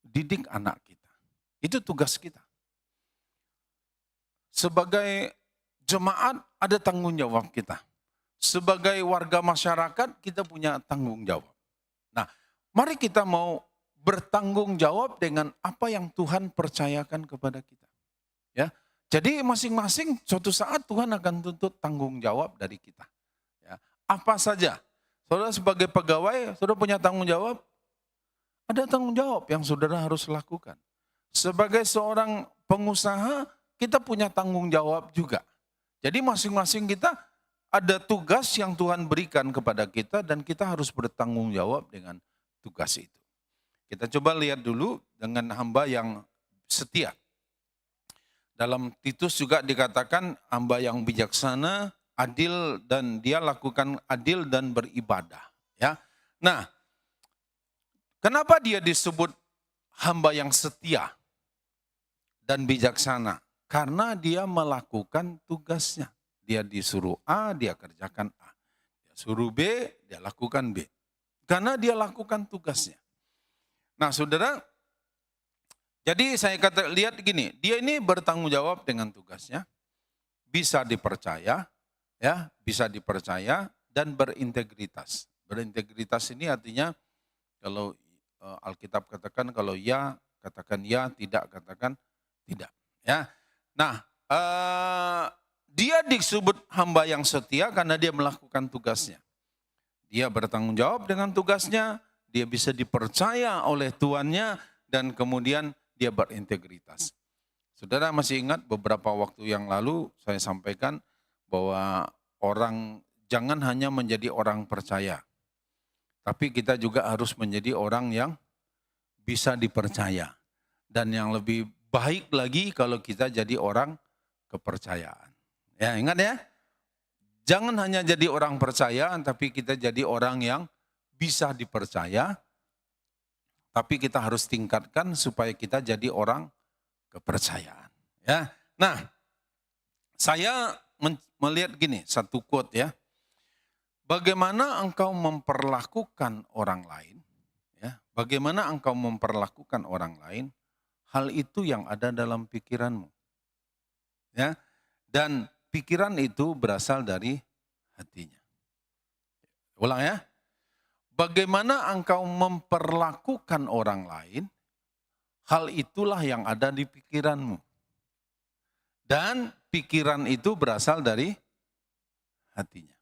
didik anak kita. Itu tugas kita. Sebagai jemaat ada tanggung jawab kita. Sebagai warga masyarakat kita punya tanggung jawab. Nah, mari kita mau bertanggung jawab dengan apa yang Tuhan percayakan kepada kita. Ya. Jadi masing-masing suatu saat Tuhan akan tuntut tanggung jawab dari kita. Ya. Apa saja. Saudara sebagai pegawai, saudara punya tanggung jawab? Ada tanggung jawab yang saudara harus lakukan. Sebagai seorang pengusaha, kita punya tanggung jawab juga. Jadi masing-masing kita ada tugas yang Tuhan berikan kepada kita dan kita harus bertanggung jawab dengan tugas itu. Kita coba lihat dulu dengan hamba yang setia. Dalam Titus juga dikatakan hamba yang bijaksana, adil, dan dia lakukan adil dan beribadah. Ya, nah, kenapa dia disebut hamba yang setia dan bijaksana? Karena dia melakukan tugasnya. Dia disuruh A, dia kerjakan A. Dia suruh B, dia lakukan B. Karena dia lakukan tugasnya. Nah saudara, jadi saya lihat gini, dia ini bertanggung jawab dengan tugasnya, bisa dipercaya, ya, bisa dipercaya dan berintegritas. Berintegritas ini artinya kalau Alkitab katakan kalau ya, katakan ya, tidak, katakan tidak. Ya, nah dia disebut hamba yang setia karena dia melakukan tugasnya. Dia bertanggung jawab dengan tugasnya, dia bisa dipercaya oleh tuannya, dan kemudian dia berintegritas. Saudara masih ingat beberapa waktu yang lalu saya sampaikan bahwa orang jangan hanya menjadi orang percaya, tapi kita juga harus menjadi orang yang bisa dipercaya. Dan yang lebih baik lagi kalau kita jadi orang kepercayaan. Ya, ingat ya. Jangan hanya jadi orang percaya, tapi kita jadi orang yang bisa dipercaya. Tapi kita harus tingkatkan supaya kita jadi orang kepercayaan. Ya, nah, saya melihat gini, satu quote ya. Bagaimana engkau memperlakukan orang lain? Ya, bagaimana engkau memperlakukan orang lain? Hal itu yang ada dalam pikiranmu. Ya, dan pikiran itu berasal dari hatinya. Ulang ya. Bagaimana engkau memperlakukan orang lain, hal itulah yang ada di pikiranmu. Dan pikiran itu berasal dari hatinya.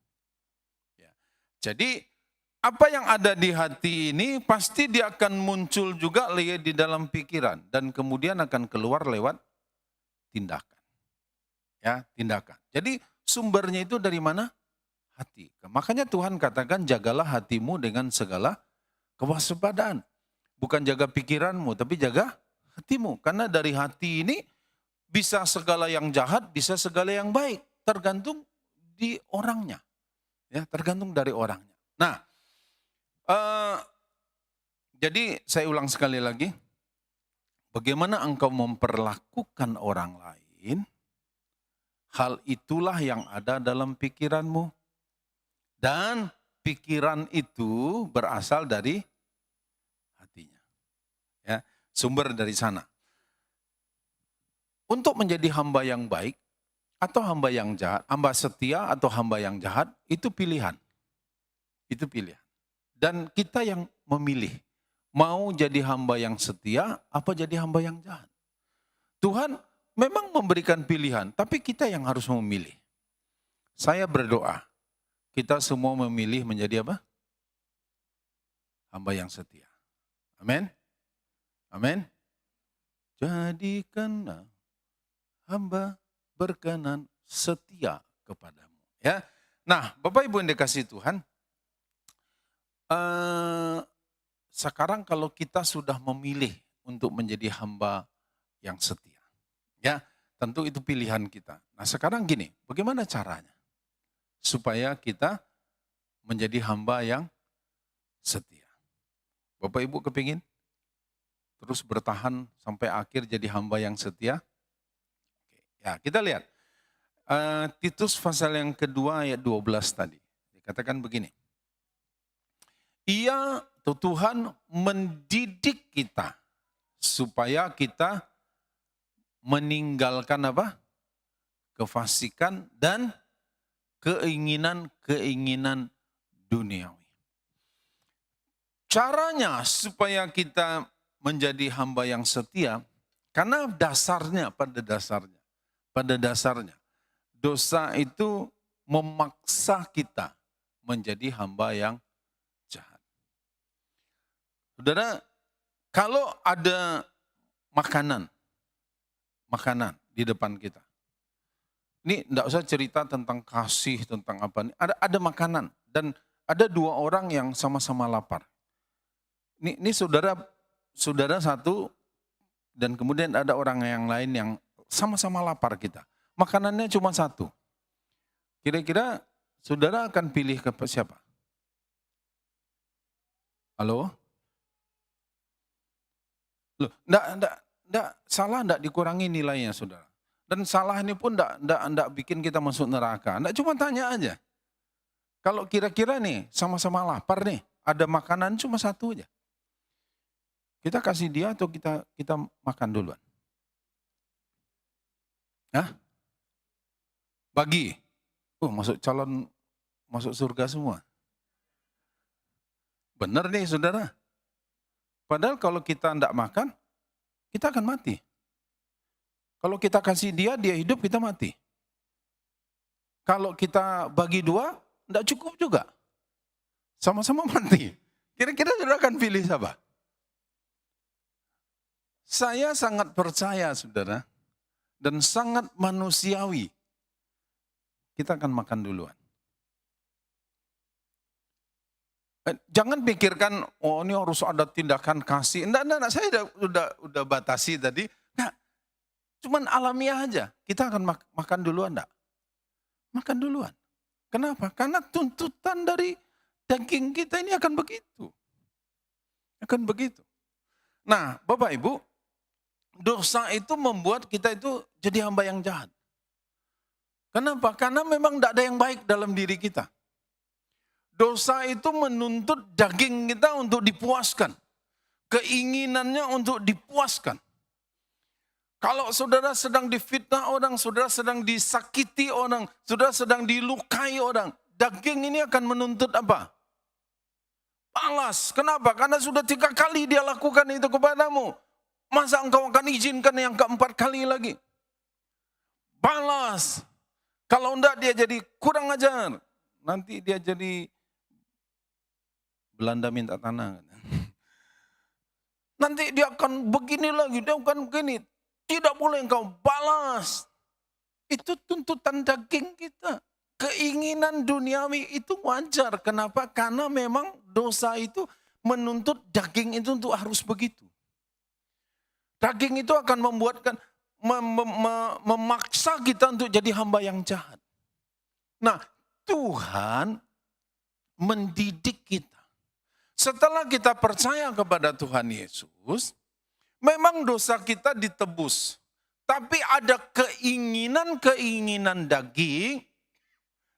Ya. Jadi apa yang ada di hati ini pasti dia akan muncul juga di dalam pikiran. Dan kemudian akan keluar lewat tindakan. Ya, tindakan. Jadi sumbernya itu dari mana? Hati. Makanya Tuhan katakan jagalah hatimu dengan segala kewaspadaan. Bukan jaga pikiranmu, tapi jaga hatimu. Karena dari hati ini bisa segala yang jahat, bisa segala yang baik. Tergantung di orangnya. Ya, tergantung dari orangnya. Nah, jadi saya ulang sekali lagi. Bagaimana engkau memperlakukan orang lain, hal itulah yang ada dalam pikiranmu. Dan pikiran itu berasal dari hatinya. Ya, sumber dari sana. Untuk menjadi hamba yang baik atau hamba yang jahat, hamba setia atau hamba yang jahat, itu pilihan. Itu pilihan. Dan kita yang memilih, mau jadi hamba yang setia, apa jadi hamba yang jahat. Tuhan memang memberikan pilihan, tapi kita yang harus memilih. Saya berdoa, kita semua memilih menjadi apa? Hamba yang setia. Amin. Amin. Jadikanlah hamba berkenan setia kepadamu. Ya. Nah, Bapak Ibu yang dikasihi Tuhan, sekarang kalau kita sudah memilih untuk menjadi hamba yang setia, ya tentu itu pilihan kita. Nah sekarang gini, bagaimana caranya supaya kita menjadi hamba yang setia? Bapak Ibu kepingin terus bertahan sampai akhir jadi hamba yang setia? Oke, ya kita lihat Titus pasal yang kedua ayat 12 tadi. Dikatakan begini. Tuhan mendidik kita supaya kita meninggalkan apa? Kefasikan dan keinginan-keinginan duniawi. Caranya supaya kita menjadi hamba yang setia, karena pada dasarnya dosa itu memaksa kita menjadi hamba yang jahat. Saudara, kalau ada makanan di depan kita. Ini enggak usah cerita tentang kasih, tentang apa. Ada makanan dan ada dua orang yang sama-sama lapar. Ini saudara satu dan kemudian ada orang yang lain yang sama-sama lapar kita. Makanannya cuma satu. Kira-kira saudara akan pilih ke siapa? Halo? Loh, enggak salah, enggak dikurangi nilainya saudara. Dan salah ini pun enggak bikin kita masuk neraka. Enggak, cuma tanya aja. Kalau kira-kira nih sama-sama lapar nih, ada makanan cuma satu aja. Kita kasih dia atau kita makan duluan? Hah? Bagi. Masuk surga semua. Benar nih saudara. Padahal kalau kita tidak makan, kita akan mati. Kalau kita kasih dia hidup, kita mati. Kalau kita bagi dua, tidak cukup juga. Sama-sama mati. Kira-kira saudara akan pilih siapa? Saya sangat percaya saudara, dan sangat manusiawi. Kita akan makan duluan. Jangan pikirkan, oh ini harus ada tindakan kasih. Enggak, saya udah batasi tadi. Enggak, cuman alamiah aja. Kita akan makan duluan enggak? Makan duluan. Kenapa? Karena tuntutan dari daging kita ini akan begitu. Akan begitu. Nah, Bapak Ibu, dosa itu membuat kita itu jadi hamba yang jahat. Kenapa? Karena memang enggak ada yang baik dalam diri kita. Dosa itu menuntut daging kita untuk dipuaskan. Keinginannya untuk dipuaskan. Kalau saudara sedang difitnah orang, saudara sedang disakiti orang, saudara sedang dilukai orang, daging ini akan menuntut apa? Balas. Kenapa? Karena sudah 3 kali dia lakukan itu kepadamu. Masa engkau akan izinkan yang keempat kali lagi? Balas. Kalau enggak dia jadi kurang ajar. Nanti dia jadi Belanda minta tanah. Nanti dia akan begini lagi, dia akan begini. Tidak boleh engkau balas. Itu tuntutan daging kita. Keinginan duniawi itu wajar. Kenapa? Karena memang dosa itu menuntut daging itu untuk harus begitu. Daging itu akan membuatkan, memaksa kita untuk jadi hamba yang jahat. Nah, Tuhan mendidik kita. Setelah kita percaya kepada Tuhan Yesus, memang dosa kita ditebus. Tapi ada keinginan-keinginan daging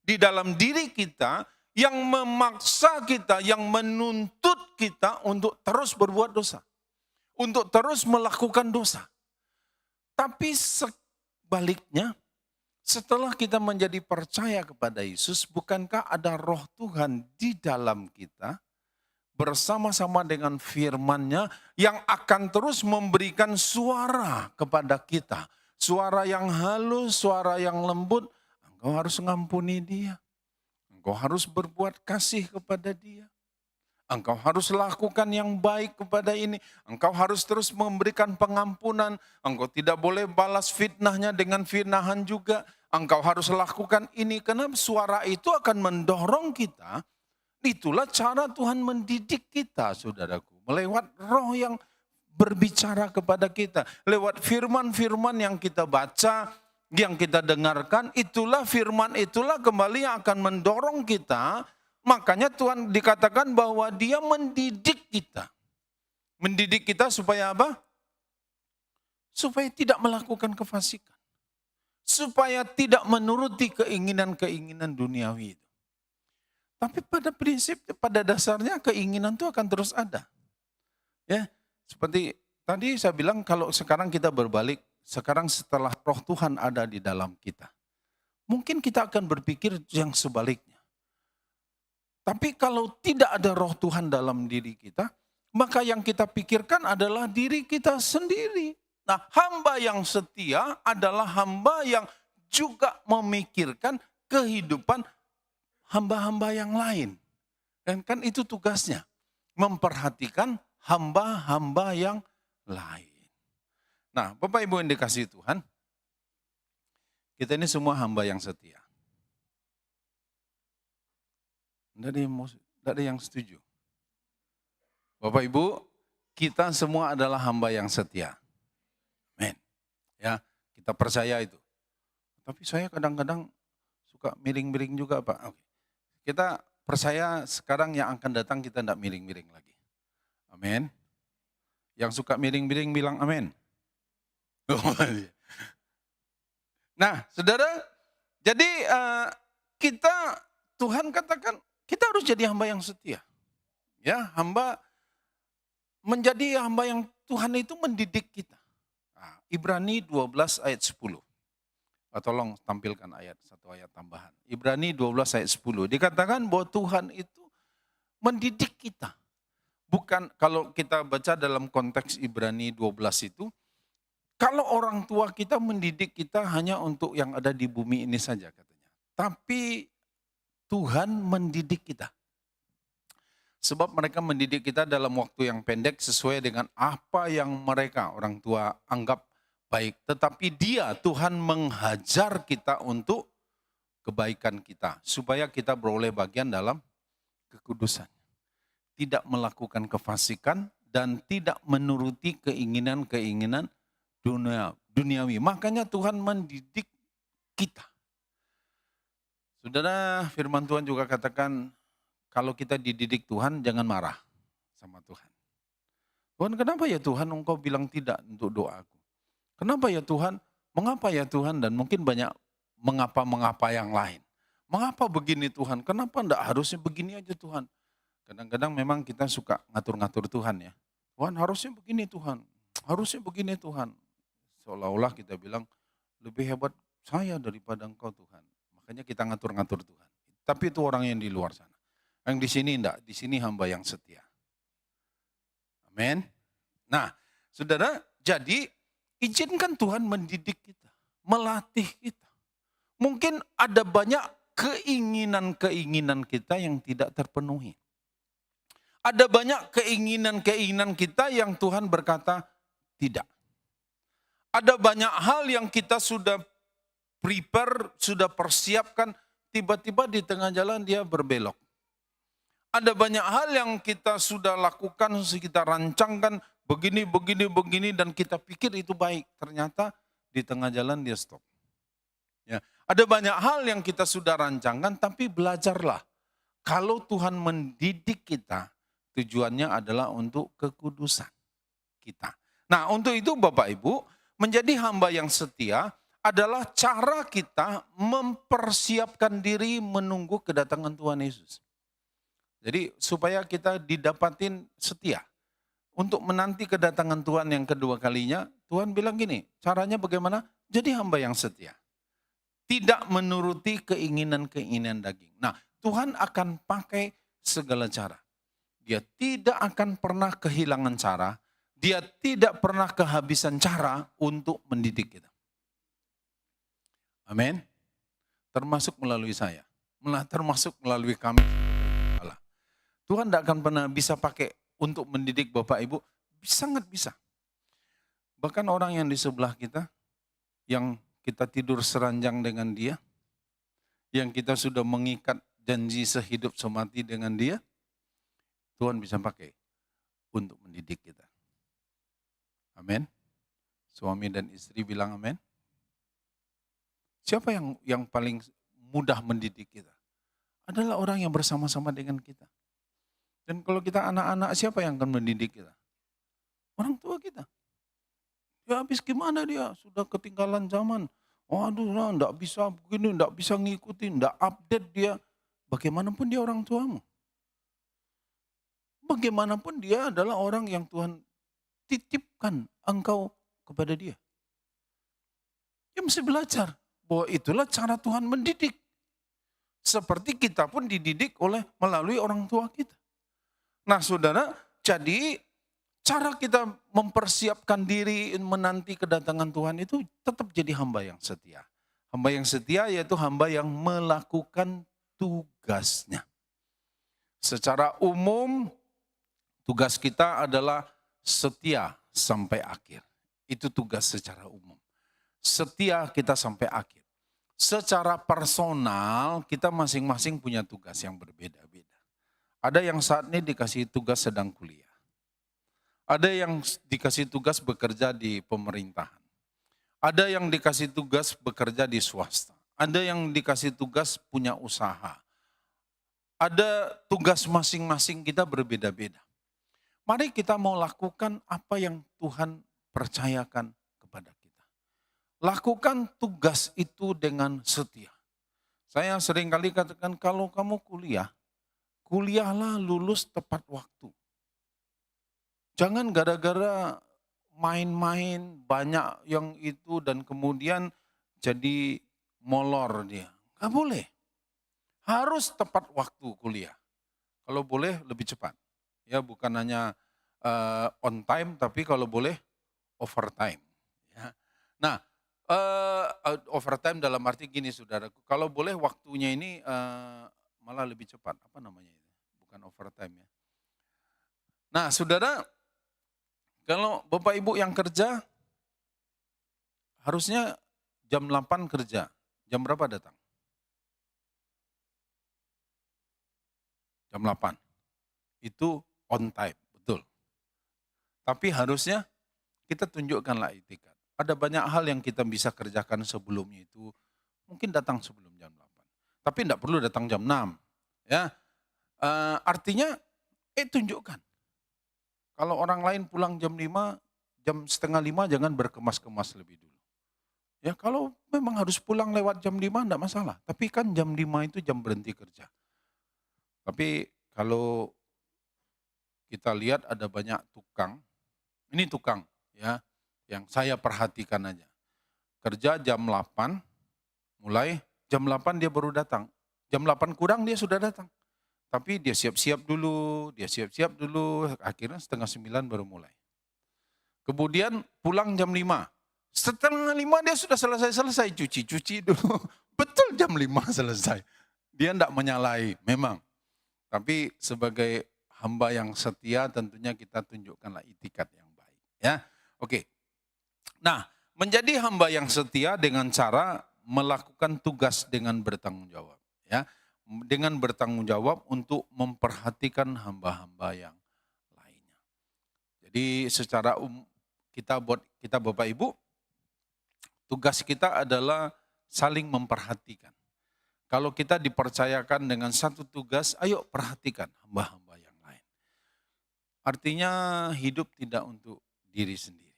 di dalam diri kita yang memaksa kita, yang menuntut kita untuk terus berbuat dosa. Untuk terus melakukan dosa. Tapi sebaliknya, setelah kita menjadi percaya kepada Yesus, bukankah ada roh Tuhan di dalam kita bersama-sama dengan firman-Nya yang akan terus memberikan suara kepada kita. Suara yang halus, suara yang lembut. Engkau harus mengampuni dia. Engkau harus berbuat kasih kepada dia. Engkau harus lakukan yang baik kepada ini. Engkau harus terus memberikan pengampunan. Engkau tidak boleh balas fitnahnya dengan fitnahan juga. Engkau harus lakukan ini. Karena suara itu akan mendorong kita. Itulah cara Tuhan mendidik kita, saudaraku. Lewat roh yang berbicara kepada kita. Lewat firman-firman yang kita baca, yang kita dengarkan. Itulah firman, itulah kembali yang akan mendorong kita. Makanya Tuhan dikatakan bahwa dia mendidik kita. Mendidik kita supaya apa? Supaya tidak melakukan kefasikan. Supaya tidak menuruti keinginan-keinginan duniawi itu. Tapi pada prinsip, pada dasarnya keinginan itu akan terus ada. Ya, seperti tadi saya bilang kalau sekarang kita berbalik, sekarang setelah roh Tuhan ada di dalam kita. Mungkin kita akan berpikir yang sebaliknya. Tapi kalau tidak ada roh Tuhan dalam diri kita, maka yang kita pikirkan adalah diri kita sendiri. Nah, hamba yang setia adalah hamba yang juga memikirkan kehidupan hamba-hamba yang lain. Dan kan itu tugasnya. Memperhatikan hamba-hamba yang lain. Nah, Bapak Ibu yang dikasihi Tuhan, kita ini semua hamba yang setia. Tidak ada yang setuju. Bapak Ibu, kita semua adalah hamba yang setia. Amin. Ya, kita percaya itu. Tapi saya kadang-kadang suka miring-miring juga, Pak. Oke. Kita percaya sekarang yang akan datang kita tidak miring-miring lagi. Amin. Yang suka miring-miring bilang amin. Nah, saudara, jadi kita, Tuhan katakan, kita harus jadi hamba yang setia. Ya, menjadi hamba yang Tuhan itu mendidik kita. Nah, Ibrani 12 ayat 10. Tolong tampilkan satu ayat tambahan. Ibrani 12 ayat 10. Dikatakan bahwa Tuhan itu mendidik kita. Bukan kalau kita baca dalam konteks Ibrani 12 itu, kalau orang tua kita mendidik kita hanya untuk yang ada di bumi ini saja katanya. Tapi Tuhan mendidik kita. Sebab mereka mendidik kita dalam waktu yang pendek sesuai dengan apa yang mereka orang tua anggap baik, tetapi dia, Tuhan menghajar kita untuk kebaikan kita. Supaya kita beroleh bagian dalam kekudusan. Tidak melakukan kefasikan dan tidak menuruti keinginan-keinginan duniawi. Makanya Tuhan mendidik kita. Saudara, firman Tuhan juga katakan, kalau kita dididik Tuhan, jangan marah sama Tuhan. Tuhan, kenapa ya Tuhan engkau bilang tidak untuk doaku? Kenapa ya Tuhan? Mengapa ya Tuhan? Dan mungkin banyak mengapa-mengapa yang lain. Mengapa begini Tuhan? Kenapa enggak harusnya begini aja Tuhan? Kadang-kadang memang kita suka ngatur-ngatur Tuhan ya. Tuhan harusnya begini Tuhan. Harusnya begini Tuhan. Seolah-olah kita bilang lebih hebat saya daripada engkau Tuhan. Makanya kita ngatur-ngatur Tuhan. Tapi itu orang yang di luar sana. Yang di sini enggak. Di sini hamba yang setia. Amin. Nah, saudara, jadi izinkan Tuhan mendidik kita, melatih kita. Mungkin ada banyak keinginan-keinginan kita yang tidak terpenuhi. Ada banyak keinginan-keinginan kita yang Tuhan berkata tidak. Ada banyak hal yang kita sudah prepare, sudah persiapkan, tiba-tiba di tengah jalan dia berbelok. Ada banyak hal yang kita sudah lakukan, kita rancangkan, begini, dan kita pikir itu baik. Ternyata di tengah jalan dia stop. Ya. Ada banyak hal yang kita sudah rancangkan, tapi belajarlah. Kalau Tuhan mendidik kita, tujuannya adalah untuk kekudusan kita. Nah, untuk itu Bapak Ibu, menjadi hamba yang setia adalah cara kita mempersiapkan diri menunggu kedatangan Tuhan Yesus. Jadi supaya kita didapatin setia untuk menanti kedatangan Tuhan yang kedua kalinya, Tuhan bilang gini, caranya bagaimana? Jadi hamba yang setia. Tidak menuruti keinginan-keinginan daging. Nah, Tuhan akan pakai segala cara. Dia tidak akan pernah kehilangan cara, dia tidak pernah kehabisan cara untuk mendidik kita. Amin. Termasuk melalui saya, termasuk melalui kami. Tuhan tidak akan pernah bisa pakai untuk mendidik Bapak Ibu, sangat bisa. Bahkan orang yang di sebelah kita, yang kita tidur seranjang dengan dia, yang kita sudah mengikat janji sehidup semati dengan dia, Tuhan bisa pakai untuk mendidik kita. Amin. Suami dan istri bilang amin. Siapa yang paling mudah mendidik kita? Adalah orang yang bersama-sama dengan kita. Dan kalau kita anak-anak, siapa yang akan mendidik kita? Orang tua kita. Ya habis gimana dia? Sudah ketinggalan zaman. Waduh, enggak bisa begini, enggak bisa ngikutin, enggak update dia. Bagaimanapun dia orang tuamu. Bagaimanapun dia adalah orang yang Tuhan titipkan engkau kepada dia. Dia mesti belajar bahwa itulah cara Tuhan mendidik. Seperti kita pun dididik melalui orang tua kita. Nah saudara, jadi cara kita mempersiapkan diri menanti kedatangan Tuhan itu tetap jadi hamba yang setia. Hamba yang setia yaitu hamba yang melakukan tugasnya. Secara umum, tugas kita adalah setia sampai akhir. Itu tugas secara umum. Setia kita sampai akhir. Secara personal, kita masing-masing punya tugas yang berbeda-beda. Ada yang saat ini dikasih tugas sedang kuliah. Ada yang dikasih tugas bekerja di pemerintahan. Ada yang dikasih tugas bekerja di swasta. Ada yang dikasih tugas punya usaha. Ada tugas masing-masing kita berbeda-beda. Mari kita mau lakukan apa yang Tuhan percayakan kepada kita. Lakukan tugas itu dengan setia. Saya sering kali katakan kalau kamu kuliahlah lulus tepat waktu. Jangan gara-gara main-main banyak yang itu dan kemudian jadi molor dia. Gak boleh. Harus tepat waktu kuliah. Kalau boleh lebih cepat. Ya bukan hanya on time tapi kalau boleh overtime. Ya. Nah overtime dalam arti gini saudaraku. Kalau boleh waktunya ini malah lebih cepat. Apa namanya itu? Bukan overtime ya. Nah saudara, kalau Bapak Ibu yang kerja, harusnya jam 8 kerja. Jam berapa datang? Jam 8. Itu on time, betul. Tapi harusnya kita tunjukkanlah itikat. Ada banyak hal yang kita bisa kerjakan sebelumnya itu, mungkin datang sebelum jam 8. Tapi tidak perlu datang jam 6. Ya, artinya, tunjukkan. Kalau orang lain pulang jam 5, jam setengah 5 jangan berkemas-kemas lebih dulu. Ya kalau memang harus pulang lewat jam 5 enggak masalah. Tapi kan jam 5 itu jam berhenti kerja. Tapi kalau kita lihat ada banyak tukang, ini tukang ya, yang saya perhatikan aja. Kerja jam 8, mulai jam 8 dia baru datang. Jam 8 kurang dia sudah datang. Tapi dia siap-siap dulu, akhirnya setengah 9 baru mulai. Kemudian pulang jam 5. Setengah 5 dia sudah selesai cuci dulu. Betul jam 5 selesai. Dia tidak menyalahi, memang. Tapi sebagai hamba yang setia tentunya kita tunjukkanlah itikat yang baik. Ya, oke. Nah, menjadi hamba yang setia dengan cara melakukan tugas dengan bertanggung jawab. Ya, dengan bertanggung jawab untuk memperhatikan hamba-hamba yang lainnya. Jadi secara kita Bapak Ibu, tugas kita adalah saling memperhatikan. Kalau kita dipercayakan dengan satu tugas, ayo perhatikan hamba-hamba yang lain. Artinya hidup tidak untuk diri sendiri.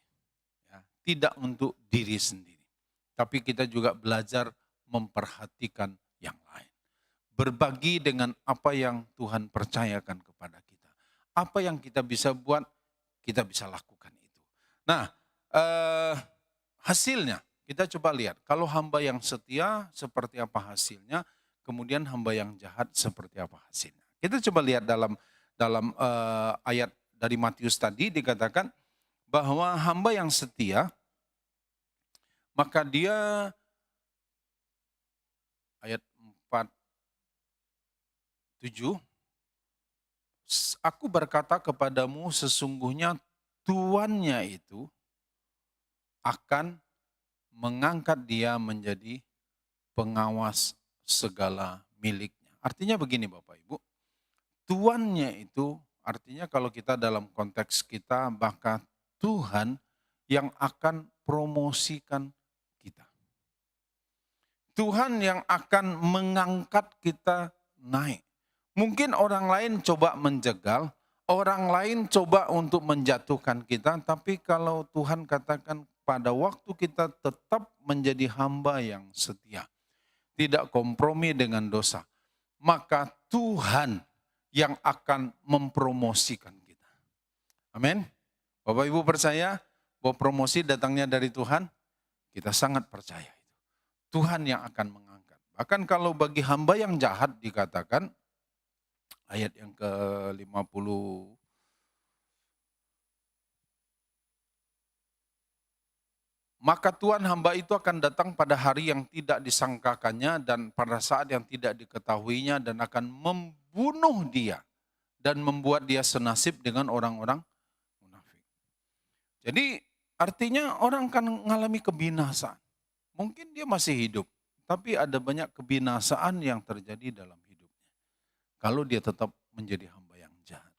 Ya, tidak untuk diri sendiri. Tapi kita juga belajar memperhatikan yang lain. Berbagi dengan apa yang Tuhan percayakan kepada kita. Apa yang kita bisa buat, kita bisa lakukan itu. Nah, hasilnya kita coba lihat. Kalau hamba yang setia seperti apa hasilnya, kemudian hamba yang jahat seperti apa hasilnya. Kita coba lihat dalam ayat dari Matius tadi dikatakan bahwa hamba yang setia, maka dia, ayat 4:7, aku berkata kepadamu sesungguhnya tuannya itu akan mengangkat dia menjadi pengawas segala miliknya. Artinya begini Bapak Ibu, tuannya itu artinya kalau kita dalam konteks kita, maka Tuhan yang akan promosikan kita. Tuhan yang akan mengangkat kita naik. Mungkin orang lain coba menjegal, orang lain coba untuk menjatuhkan kita, tapi kalau Tuhan katakan pada waktu kita tetap menjadi hamba yang setia, tidak kompromi dengan dosa, maka Tuhan yang akan mempromosikan kita. Amin. Bapak Ibu percaya bahwa promosi datangnya dari Tuhan? Kita sangat percaya itu. Tuhan yang akan mengangkat. Bahkan kalau bagi hamba yang jahat dikatakan, ayat yang ke-50, maka Tuhan hamba itu akan datang pada hari yang tidak disangkakannya dan pada saat yang tidak diketahuinya dan akan membunuh dia dan membuat dia senasib dengan orang-orang munafik. Jadi artinya orang akan mengalami kebinasaan. Mungkin dia masih hidup, tapi ada banyak kebinasaan yang terjadi dalam hidupnya. Kalau dia tetap menjadi hamba yang jahat.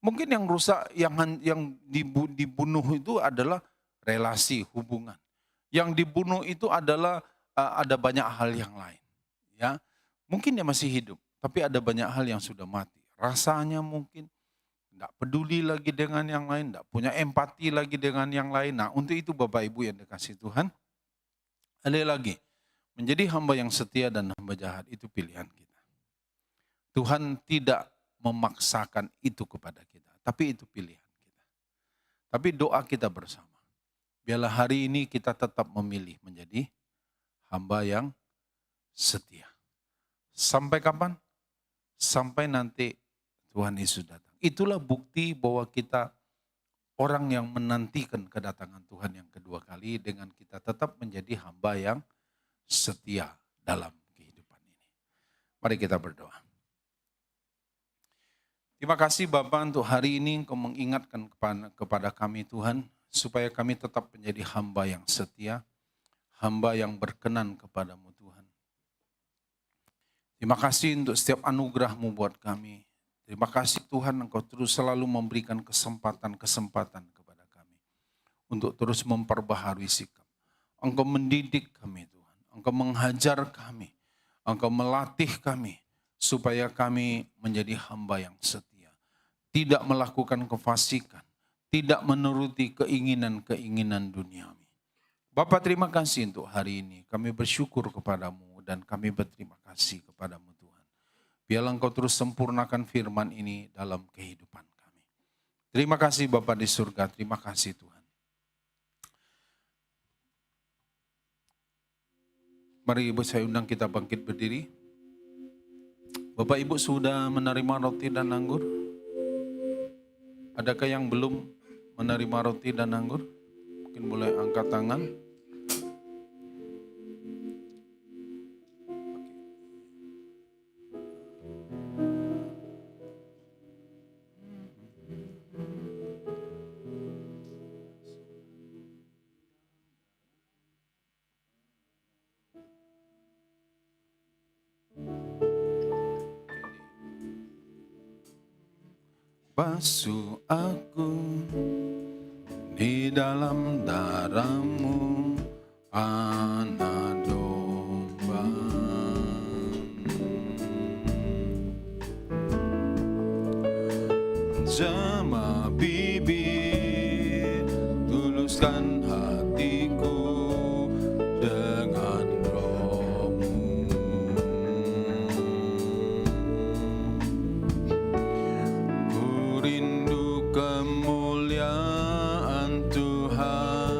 Mungkin yang rusak, yang dibunuh itu adalah relasi, hubungan. Yang dibunuh itu adalah ada banyak hal yang lain. Ya, mungkin dia masih hidup, tapi ada banyak hal yang sudah mati. Rasanya mungkin tidak peduli lagi dengan yang lain, tidak punya empati lagi dengan yang lain. Nah, untuk itu Bapak Ibu yang dikasih Tuhan, ada lagi, menjadi hamba yang setia dan hamba jahat itu pilihan kita. Tuhan tidak memaksakan itu kepada kita, tapi itu pilihan kita. Tapi doa kita bersama. Biarlah hari ini kita tetap memilih menjadi hamba yang setia. Sampai kapan? Sampai nanti Tuhan Yesus datang. Itulah bukti bahwa kita orang yang menantikan kedatangan Tuhan yang kedua kali dengan kita tetap menjadi hamba yang setia dalam kehidupan ini. Mari kita berdoa. Terima kasih Bapak untuk hari ini Engkau mengingatkan kepada kami Tuhan, supaya kami tetap menjadi hamba yang setia, hamba yang berkenan kepadamu Tuhan. Terima kasih untuk setiap anugerah-Mu buat kami. Terima kasih Tuhan Engkau terus selalu memberikan kesempatan-kesempatan kepada kami untuk terus memperbaharui sikap. Engkau mendidik kami Tuhan, Engkau menghajar kami, Engkau melatih kami supaya kami menjadi hamba yang setia. Tidak melakukan kefasikan, tidak menuruti keinginan-keinginan duniawi. Bapa terima kasih untuk hari ini. Kami bersyukur kepadamu dan kami berterima kasih kepadamu Tuhan. Biarlah Engkau terus sempurnakan firman ini dalam kehidupan kami. Terima kasih Bapa di surga, terima kasih Tuhan. Mari Ibu saya undang kita bangkit berdiri. Bapak Ibu sudah menerima roti dan anggur? Adakah yang belum menerima roti dan anggur? Mungkin boleh angkat tangan. Basuh aku di dalam darah-Mu, anak domba. Jama bibir, tuluskan hati. hatiku dengan Roh-Mu. Ku rindu kemuliaan Tuhan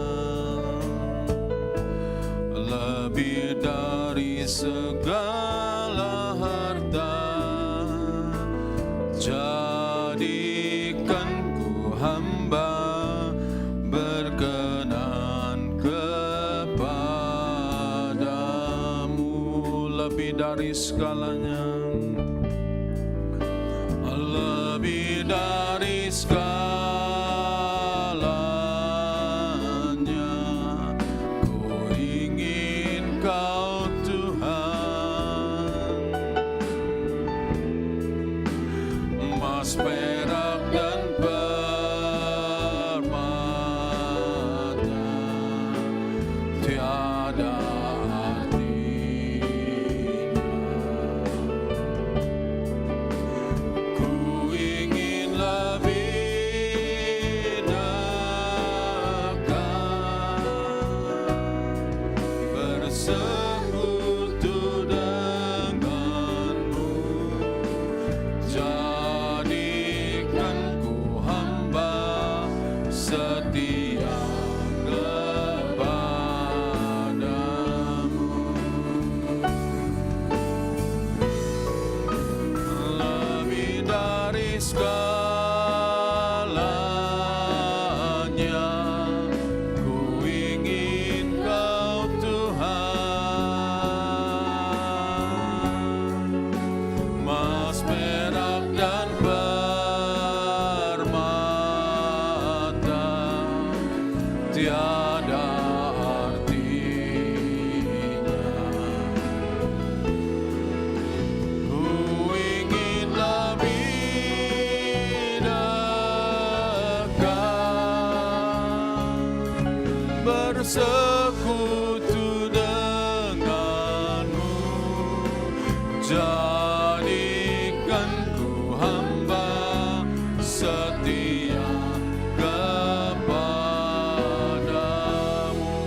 lebih dari segala harta. Jadikan ku hamba berkenan kepadamu lebih dari segalanya, lebih dari segalanya. Ku ingin Kau Tuhan, emas, perak, dan permata tiada artinya. Ku ingin lebih dekat bersekutu denganmu. Jadikan ku hamba setia kepadamu. Lebih dari segalanya, ku ingin Kau Tuhan, emas, perak, dan permata tiada artinya. Ku ingin lebih dekat bersekutu denganmu. Jadikan ku hamba setia kepadamu.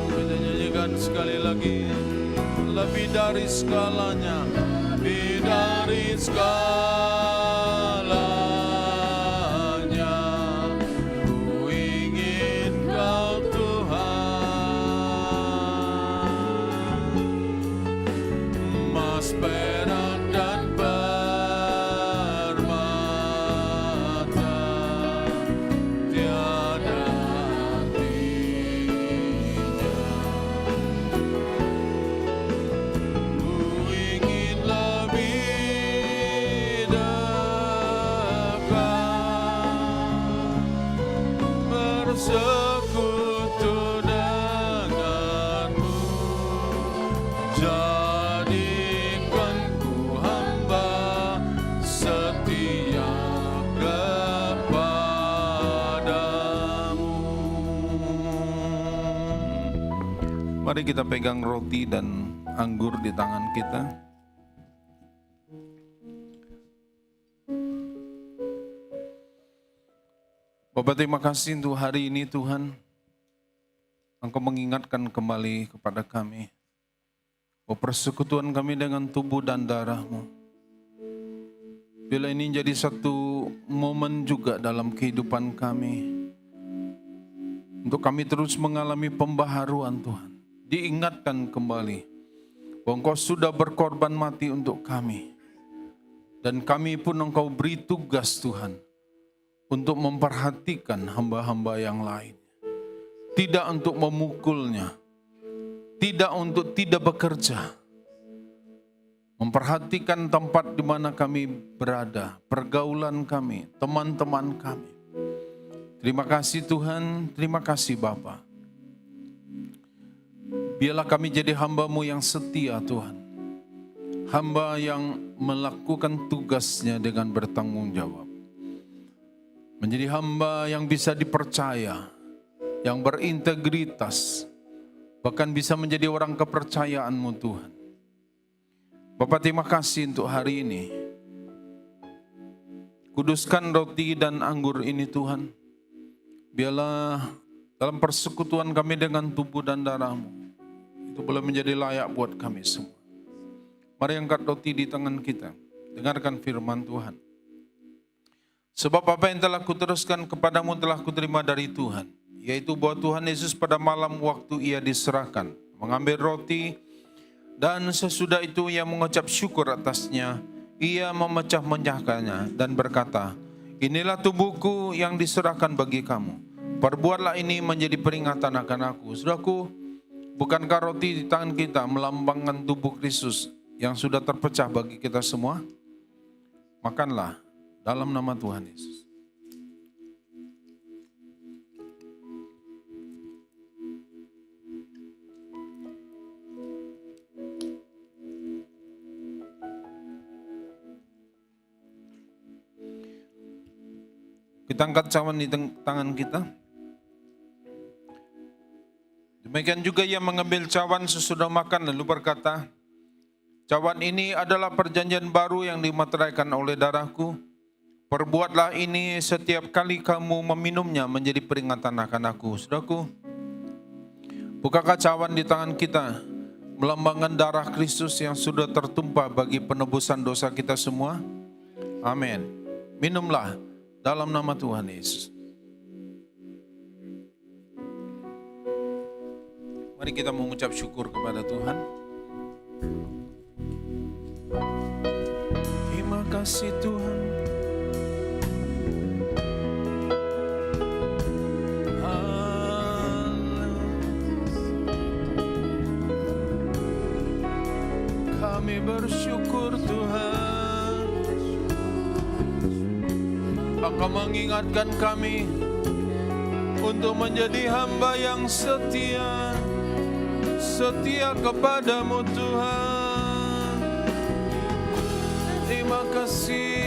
Kita nyanyikan sekali lagi. Lebih dari segalanya, lebih dari segalanya, ku ingin Kau Tuhan, emas, perak, dan permata tiada artinya. Ku ingin lebih dekat bersekutu denganmu. Jadikan ku hamba setia kepadamu. Mari kita pegang roti dan anggur di tangan kita. Bapak, terima kasih untuk hari ini Tuhan. Engkau mengingatkan kembali kepada kami bahwa persekutuan kami dengan tubuh dan darah-Mu. Bila ini jadi satu momen juga dalam kehidupan kami, untuk kami terus mengalami pembaharuan Tuhan. Diingatkan kembali bahwa Engkau sudah berkorban mati untuk kami. Dan kami pun Engkau beri tugas Tuhan untuk memperhatikan hamba-hamba yang lain. Tidak untuk memukulnya, tidak untuk tidak bekerja. Memperhatikan tempat di mana kami berada, pergaulan kami, teman-teman kami. Terima kasih Tuhan, terima kasih Bapa. Biarlah kami jadi hamba-Mu yang setia Tuhan. Hamba yang melakukan tugasnya dengan bertanggung jawab. Menjadi hamba yang bisa dipercaya, yang berintegritas, bahkan bisa menjadi orang kepercayaan-Mu Tuhan. Bapak, terima kasih untuk hari ini. Kuduskan roti dan anggur ini Tuhan. Biarlah dalam persekutuan kami dengan tubuh dan darah-Mu, itu boleh menjadi layak buat kami semua. Mari angkat roti di tangan kita, dengarkan firman Tuhan. Sebab apa yang telah kuteruskan kepadamu telah kuterima dari Tuhan, yaitu bahwa Tuhan Yesus pada malam waktu ia diserahkan, mengambil roti, dan sesudah itu ia mengucap syukur atasnya, ia memecah-mecahkannya dan berkata, inilah tubuhku yang diserahkan bagi kamu. Perbuatlah ini menjadi peringatan akan aku. Saudaraku, bukankah roti di tangan kita melambangkan tubuh Kristus yang sudah terpecah bagi kita semua? Makanlah dalam nama Tuhan Yesus. Kita angkat cawan di tangan kita. Demikian juga ia mengambil cawan sesudah makan lalu berkata, cawan ini adalah perjanjian baru yang dimateraikan oleh darahku. Perbuatlah ini setiap kali kamu meminumnya menjadi peringatan akan aku. Saudaraku, bukankah cawan di tangan kita melambangkan darah Kristus yang sudah tertumpah bagi penebusan dosa kita semua? Amin. Minumlah dalam nama Tuhan Yesus. Mari kita mengucap syukur kepada Tuhan. Terima kasih Tuhan. Kami bersyukur Tuhan. Engkau mengingatkan kami untuk menjadi hamba yang setia kepadamu Tuhan. Terima kasih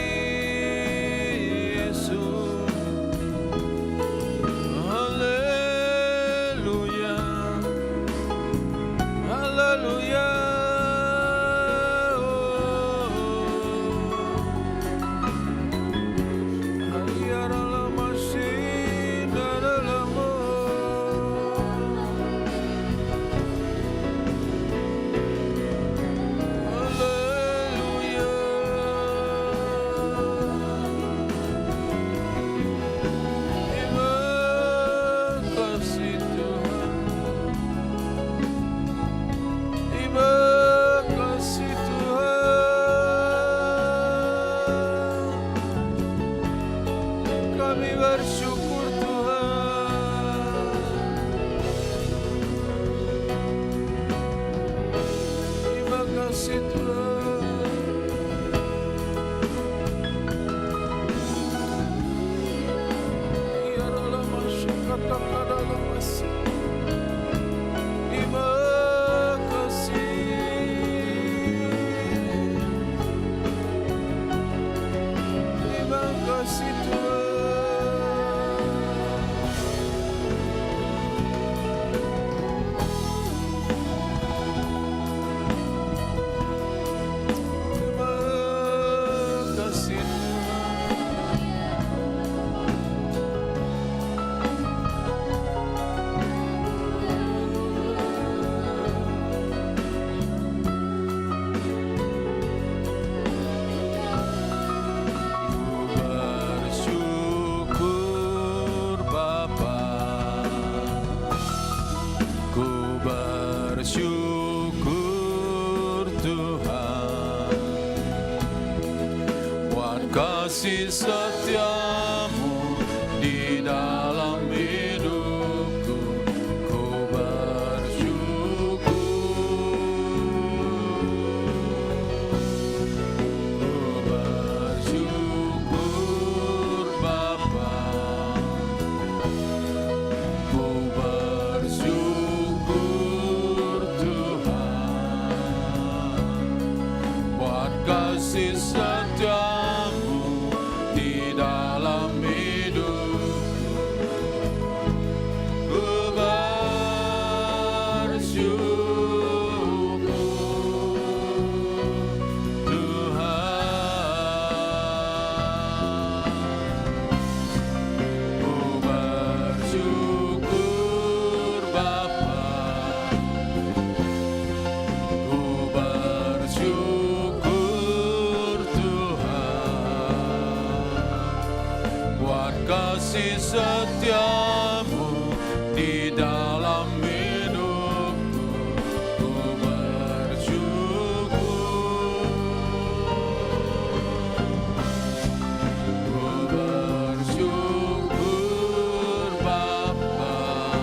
Yesus. Haleluya, haleluya. Kasih setiamu di dalam hidupku, ku bersyukur. Ku bersyukur Bapa, ku bersyukur Tuhan, buat kasih setiamu di kasih setiamu di dalam hidupku, ku bersyukur. Ku bersyukur Bapa,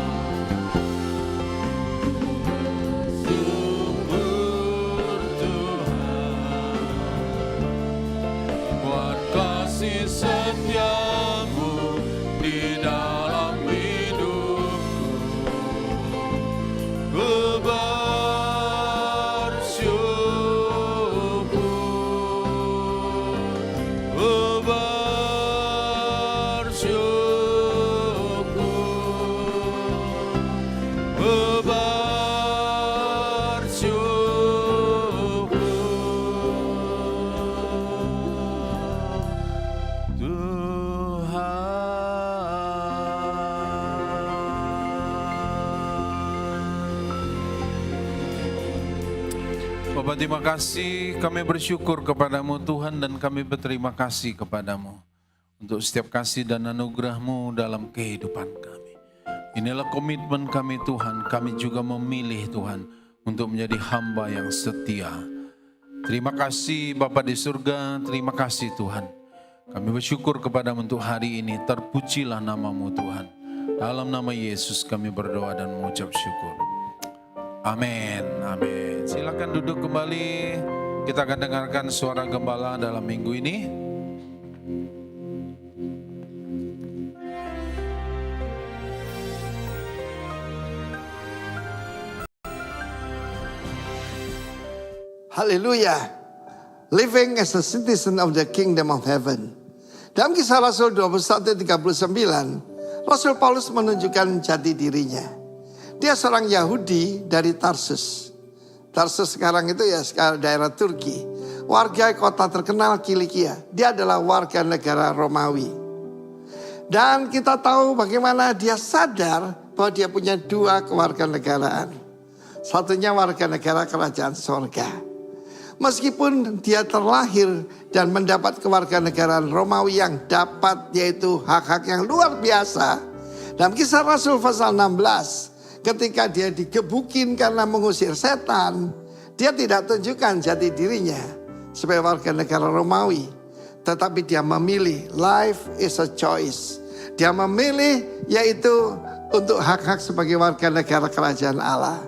bersyukur Tuhan, buat kasih setiamu di dalam hidupku, ku bersyukur, ku bersyukur, ku bersyukur Tuhan. Bapa, terima kasih, kami bersyukur kepadamu Tuhan, dan kami berterima kasih kepadamu untuk setiap kasih dan anugerah-Mu dalam kehidupan kami. Inilah komitmen kami Tuhan, kami juga memilih Tuhan untuk menjadi hamba yang setia. Terima kasih Bapa di surga, terima kasih Tuhan. Kami bersyukur kepadamu untuk hari ini, terpujilah nama-Mu Tuhan. Dalam nama Yesus kami berdoa dan mengucap syukur. Amin, amin. Silakan duduk kembali. Kita akan dengarkan suara gembala dalam minggu ini. Haleluya. Living as a citizen of the kingdom of heaven. Dalam Kisah Rasul 21:39, Rasul Paulus menunjukkan jati dirinya. Dia seorang Yahudi dari Tarsus. Tarsus sekarang itu ya daerah Turki. Warga kota terkenal Kilikia. Dia adalah warga negara Romawi. Dan kita tahu bagaimana dia sadar bahwa dia punya dua kewarganegaraan. Satunya warga negara kerajaan sorga. Meskipun dia terlahir dan mendapat kewarganegaraan Romawi yang dapat, yaitu hak-hak yang luar biasa. Dalam Kisah Rasul pasal 16, ketika dia digebukin karena mengusir setan, dia tidak tunjukkan jati dirinya sebagai warga negara Romawi. Tetapi dia memilih, life is a choice. Dia memilih yaitu untuk hak-hak sebagai warga negara kerajaan Allah.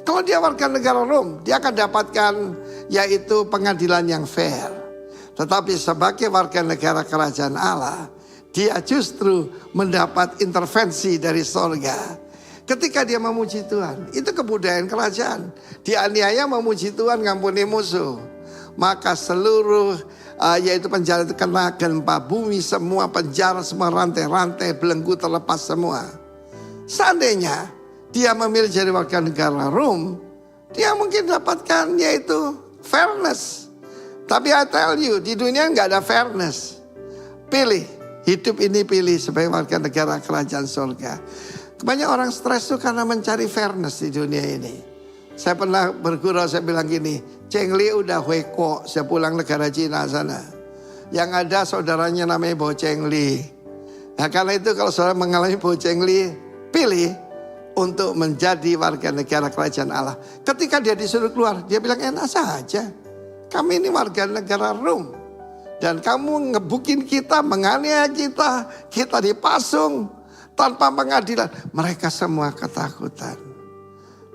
Kalau dia warga negara Rom, dia akan dapatkan yaitu pengadilan yang fair. Tetapi sebagai warga negara kerajaan Allah, dia justru mendapat intervensi dari sorga. Ketika dia memuji Tuhan, itu kebudayaan kerajaan. Dianiaya memuji Tuhan, ngampuni musuh. Maka seluruh yaitu penjara itu kena gempa bumi, semua penjara, semua rantai-rantai belenggu terlepas semua. Seandainya dia memilih jadi warga negara Rom, dia mungkin dapatkan yaitu fairness. Tapi I tell you, di dunia nggak ada fairness. Pilih, hidup ini pilih sebagai warga negara kerajaan surga. Banyak orang stres tuh karena mencari fairness di dunia ini. Saya pernah bergurau, saya bilang gini, Cheng Li udah hueko, saya pulang negara Cina sana. Yang ada saudaranya namanya Bo Cheng Li. Nah karena itu kalau saudara mengalami Bo Cheng Li, pilih untuk menjadi warga negara kerajaan Allah. Ketika dia disuruh keluar, dia bilang enak saja. Kami ini warga negara Rom. Dan kamu ngebukin kita, menganiaya kita, kita dipasung tanpa pengadilan. Mereka semua ketakutan.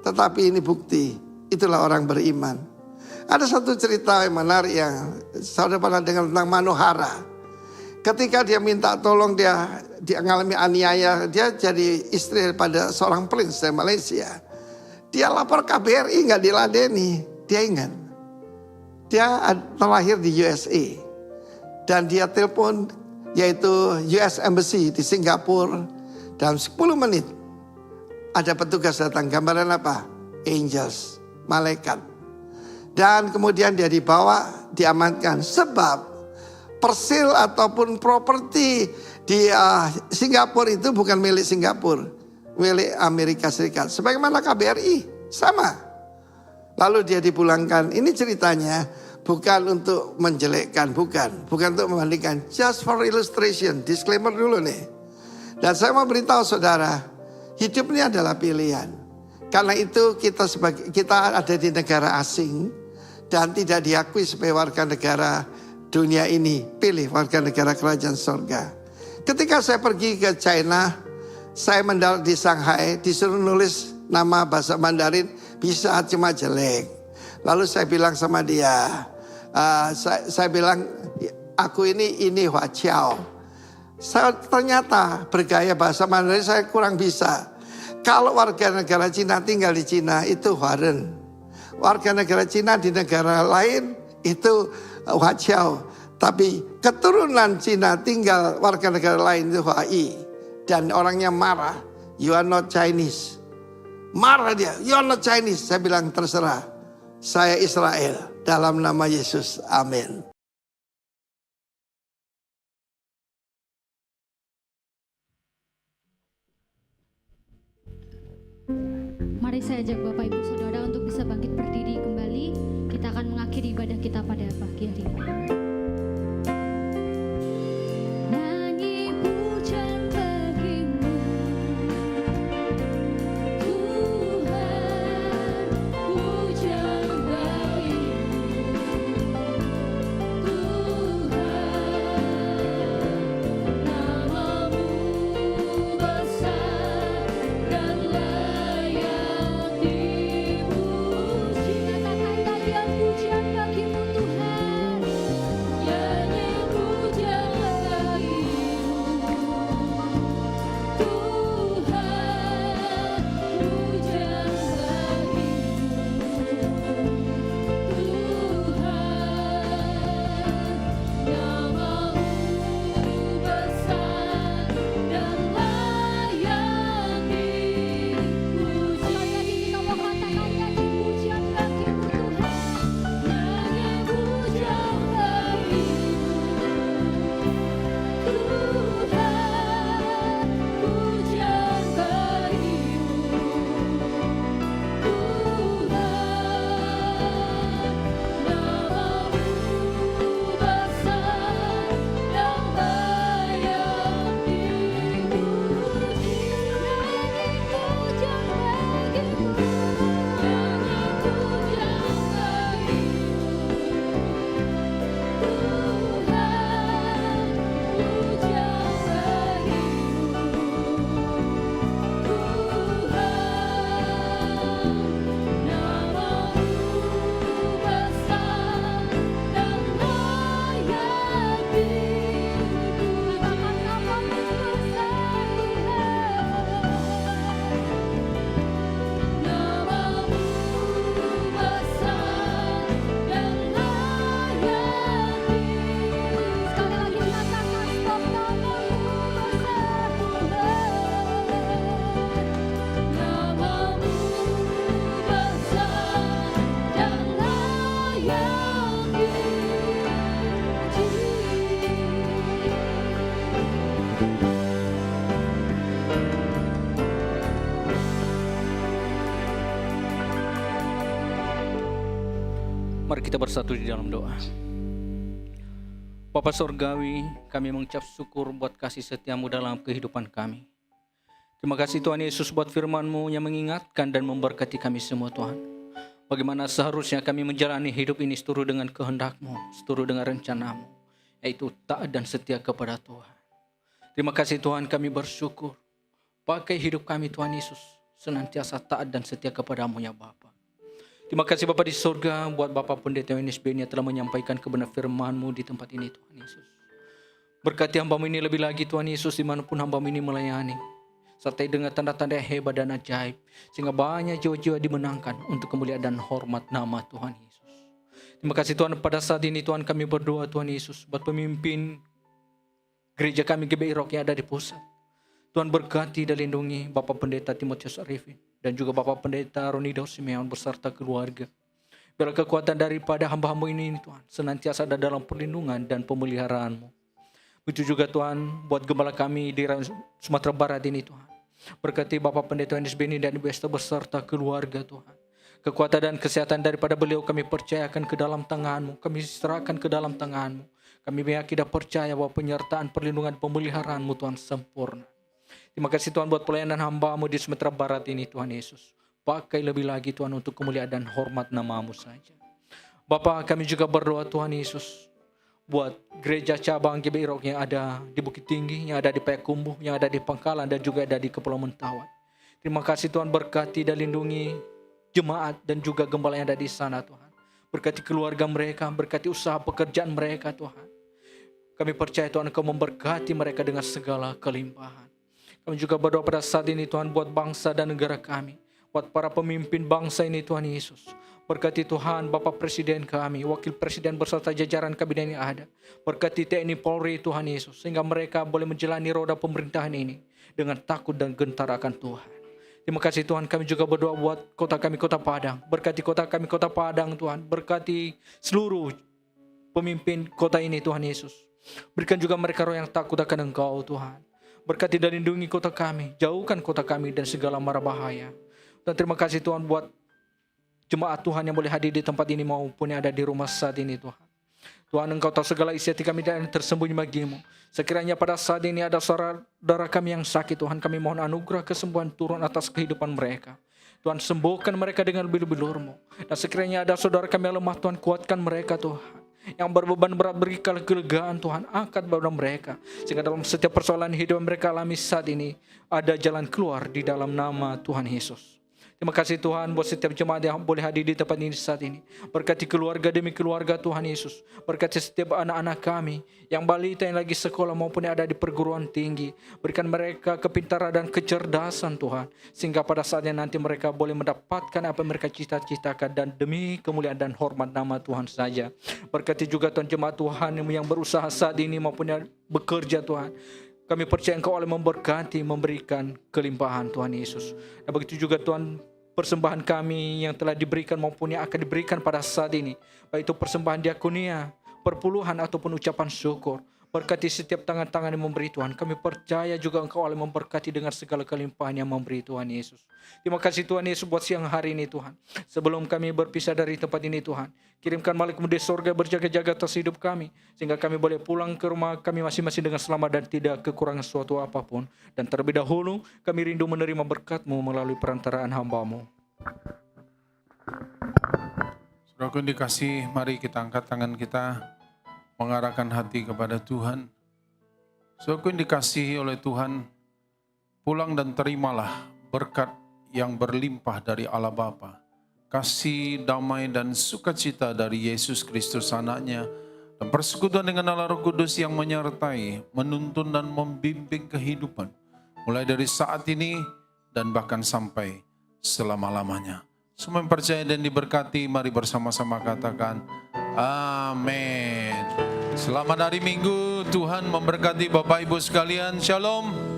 Tetapi ini bukti, itulah orang beriman. Ada satu cerita yang menarik yang saudara pernah dengar tentang Manohara. Ketika dia minta tolong, dia mengalami aniaya, dia jadi istri pada seorang prince dari Malaysia. Dia lapor KBRI nggak diladeni, dia ingat. Dia terlahir di USA dan dia telepon yaitu US Embassy di Singapura. Dalam 10 menit ada petugas datang, gambaran apa? Angels, malaikat. Dan kemudian dia dibawa, diamankan. Sebab persil ataupun properti di Singapura itu bukan milik Singapura, milik Amerika Serikat. Sebagaimana KBRI, sama. Lalu dia dipulangkan. Ini ceritanya bukan untuk menjelekkan, bukan untuk membandingkan. Just for illustration, disclaimer dulu nih. Dan saya mau beritahu saudara, hidup ini adalah pilihan. Karena itu kita ada di negara asing dan tidak diakui sebagai warga negara dunia ini. Pilih warga negara kerajaan sorga. Ketika saya pergi ke China, saya mendarat di Shanghai, disuruh nulis nama bahasa Mandarin, bisa cuma jelek. Lalu saya bilang sama dia, saya bilang, aku ini Hua Chiao. Saya ternyata bergaya bahasa Mandarin saya kurang bisa. Kalau warga negara Cina tinggal di Cina itu Huaren. Warga negara Cina di negara lain itu Hua Chiao. Tapi keturunan Cina tinggal warga negara lain itu Hua Yi. Dan orangnya marah, you are not Chinese. Marah dia, you are not Chinese. Saya bilang terserah, saya Israel dalam nama Yesus. Amin. Mari saya ajak Bapak Ibu Saudara untuk bisa bangkit berdiri kembali. Kita akan mengakhiri ibadah kita pada pagi hari ini. Nyanyi pujian bagimu, Tuhan, pujian bagimu, Tuhan, namamu besar dan layak dipuji. katakan bagian pujian bagimu Tuhan. Nyanyi pujian bagimu, Tuhan, pujian bagimu, Tuhan, namamu besar dan layak dipuji. Sekali lagi kita mau katakan nyanyi pujian bagimu Tuhan. Nyanyi pujian bagimu, Tuhan, pujian bagimu, Tuhan, namamu besar dan layak dipuji. Nyanyi pujian bagimu. Nyanyi pujian Mari kita bersatu di dalam doa. Bapa Surgawi, kami mengucap syukur buat kasih setiamu dalam kehidupan kami. Terima kasih Tuhan Yesus buat firman-Mu yang mengingatkan dan memberkati kami semua Tuhan. Bagaimana seharusnya kami menjalani hidup ini seturut dengan kehendak-Mu, seturut dengan rencana-Mu, yaitu taat dan setia kepada Tuhan. Terima kasih Tuhan, kami bersyukur. Pakai hidup kami Tuhan Yesus, senantiasa taat dan setia kepada-Mu ya Bapa. Terima kasih Bapa di surga buat Bapak Pendeta Yohanes Beni yang telah menyampaikan kebenaran firman-Mu di tempat ini Tuhan Yesus. Berkati hamba-Mu ini lebih lagi Tuhan Yesus dimanapun hamba-Mu ini melayani. Sertai dengan tanda-tanda hebat dan ajaib. Sehingga banyak jiwa-jiwa dimenangkan untuk kemuliaan dan hormat nama Tuhan Yesus. Terima kasih Tuhan, pada saat ini Tuhan kami berdoa Tuhan Yesus buat pemimpin gereja kami GBI Rock yang ada di pusat. Tuhan berkati dan lindungi Bapak Pendeta Timotius Arifin dan juga Bapak Pendeta Roni Daud Simeon beserta keluarga. Biar kekuatan daripada hamba-hamba ini Tuhan senantiasa ada dalam perlindungan dan pemeliharaan-Mu. Begitu juga Tuhan buat gembala kami di Sumatera Barat ini Tuhan. Berkati Bapak Pendeta Yohanes Beni dan Ibu Esther beserta keluarga Tuhan. Kekuatan dan kesehatan daripada beliau kami percayakan ke dalam tangan-Mu. Kami serahkan ke dalam tangan-Mu. Kami meyakini dan percaya bahwa penyertaan perlindungan pemeliharaan-Mu Tuhan sempurna. Terima kasih Tuhan buat pelayanan hamba-Mu di Sumatera Barat ini Tuhan Yesus. Pakai lebih lagi Tuhan untuk kemuliaan dan hormat nama-Mu saja. Bapa, kami juga berdoa Tuhan Yesus buat gereja cabang GBI Rock yang ada di Bukit Tinggi, yang ada di Payakumbuh, yang ada di Pangkalan, dan juga ada di Kepulauan Mentawai. Terima kasih Tuhan, berkati dan lindungi jemaat dan juga gembala yang ada di sana Tuhan. Berkati keluarga mereka, berkati usaha pekerjaan mereka Tuhan. Kami percaya Tuhan Engkau memberkati mereka dengan segala kelimpahan. Kami juga berdoa pada saat ini Tuhan buat bangsa dan negara kami. Buat para pemimpin bangsa ini Tuhan Yesus. Berkati Tuhan Bapak Presiden kami, Wakil Presiden beserta jajaran kabinet yang ada. Berkati TNI Polri Tuhan Yesus. Sehingga mereka boleh menjalani roda pemerintahan ini dengan takut dan gentar akan Tuhan. Terima kasih Tuhan, kami juga berdoa buat kota kami, Kota Padang. Berkati kota kami, Kota Padang Tuhan. Berkati seluruh pemimpin kota ini Tuhan Yesus. Berikan juga mereka roh yang takut akan Engkau Tuhan. Berkati dan lindungi kota kami. Jauhkan kota kami dan segala mara bahaya. Dan terima kasih Tuhan buat jemaat Tuhan yang boleh hadir di tempat ini maupun yang ada di rumah saat ini Tuhan. Tuhan Engkau tahu segala isi hati kami dan tersembunyi bagi-Mu. Sekiranya pada saat ini ada saudara kami yang sakit Tuhan, kami mohon anugerah kesembuhan turun atas kehidupan mereka. Tuhan sembuhkan mereka dengan bilur-bilur-Mu. Dan sekiranya ada saudara kami yang lemah Tuhan, kuatkan mereka Tuhan. Yang berbeban berat berikan kelegaan Tuhan, angkat beban mereka. Sehingga dalam setiap persoalan hidup mereka alami saat ini, ada jalan keluar di dalam nama Tuhan Yesus. Terima kasih Tuhan buat setiap jemaat yang boleh hadir di tempat ini saat ini. Berkati keluarga demi keluarga Tuhan Yesus. Berkati setiap anak-anak kami yang balita yang lagi sekolah maupun yang ada di perguruan tinggi. Berikan mereka kepintaran dan kecerdasan Tuhan. Sehingga pada saatnya nanti mereka boleh mendapatkan apa yang mereka cita-citakan. Dan demi kemuliaan dan hormat nama Tuhan saja. Berkati juga Tuhan jemaat Tuhan yang berusaha saat ini maupun yang bekerja Tuhan. Kami percaya Engkau oleh memberkati, memberikan kelimpahan Tuhan Yesus. Dan begitu juga Tuhan persembahan kami yang telah diberikan maupun yang akan diberikan pada saat ini. Baik itu persembahan diakonia, perpuluhan ataupun ucapan syukur. Berkati setiap tangan-tangan yang memberi Tuhan. Kami percaya juga Engkau oleh memberkati dengan segala kelimpahan yang memberi Tuhan Yesus. Terima kasih Tuhan Yesus buat siang hari ini Tuhan. Sebelum kami berpisah dari tempat ini Tuhan, kirimkan malaikat di sorga berjaga-jaga atas hidup kami. Sehingga kami boleh pulang ke rumah kami masing-masing dengan selamat dan tidak kekurangan suatu apapun. Dan terlebih dahulu kami rindu menerima berkat-Mu melalui perantaraan hamba-Mu. Saudaraku yang dikasih, mari kita angkat tangan kita, mengarahkan hati kepada Tuhan. Saudaraku yang dikasihi oleh Tuhan, pulang dan terimalah berkat yang berlimpah dari Allah Bapa, kasih, damai, dan sukacita dari Yesus Kristus anaknya, dan persekutuan dengan Allah Roh Kudus yang menyertai, menuntun dan membimbing kehidupan, mulai dari saat ini dan bahkan sampai selama-lamanya. Semua yang percaya dan diberkati, mari bersama-sama katakan, amin. Selamat hari Minggu, Tuhan memberkati Bapak Ibu sekalian, shalom.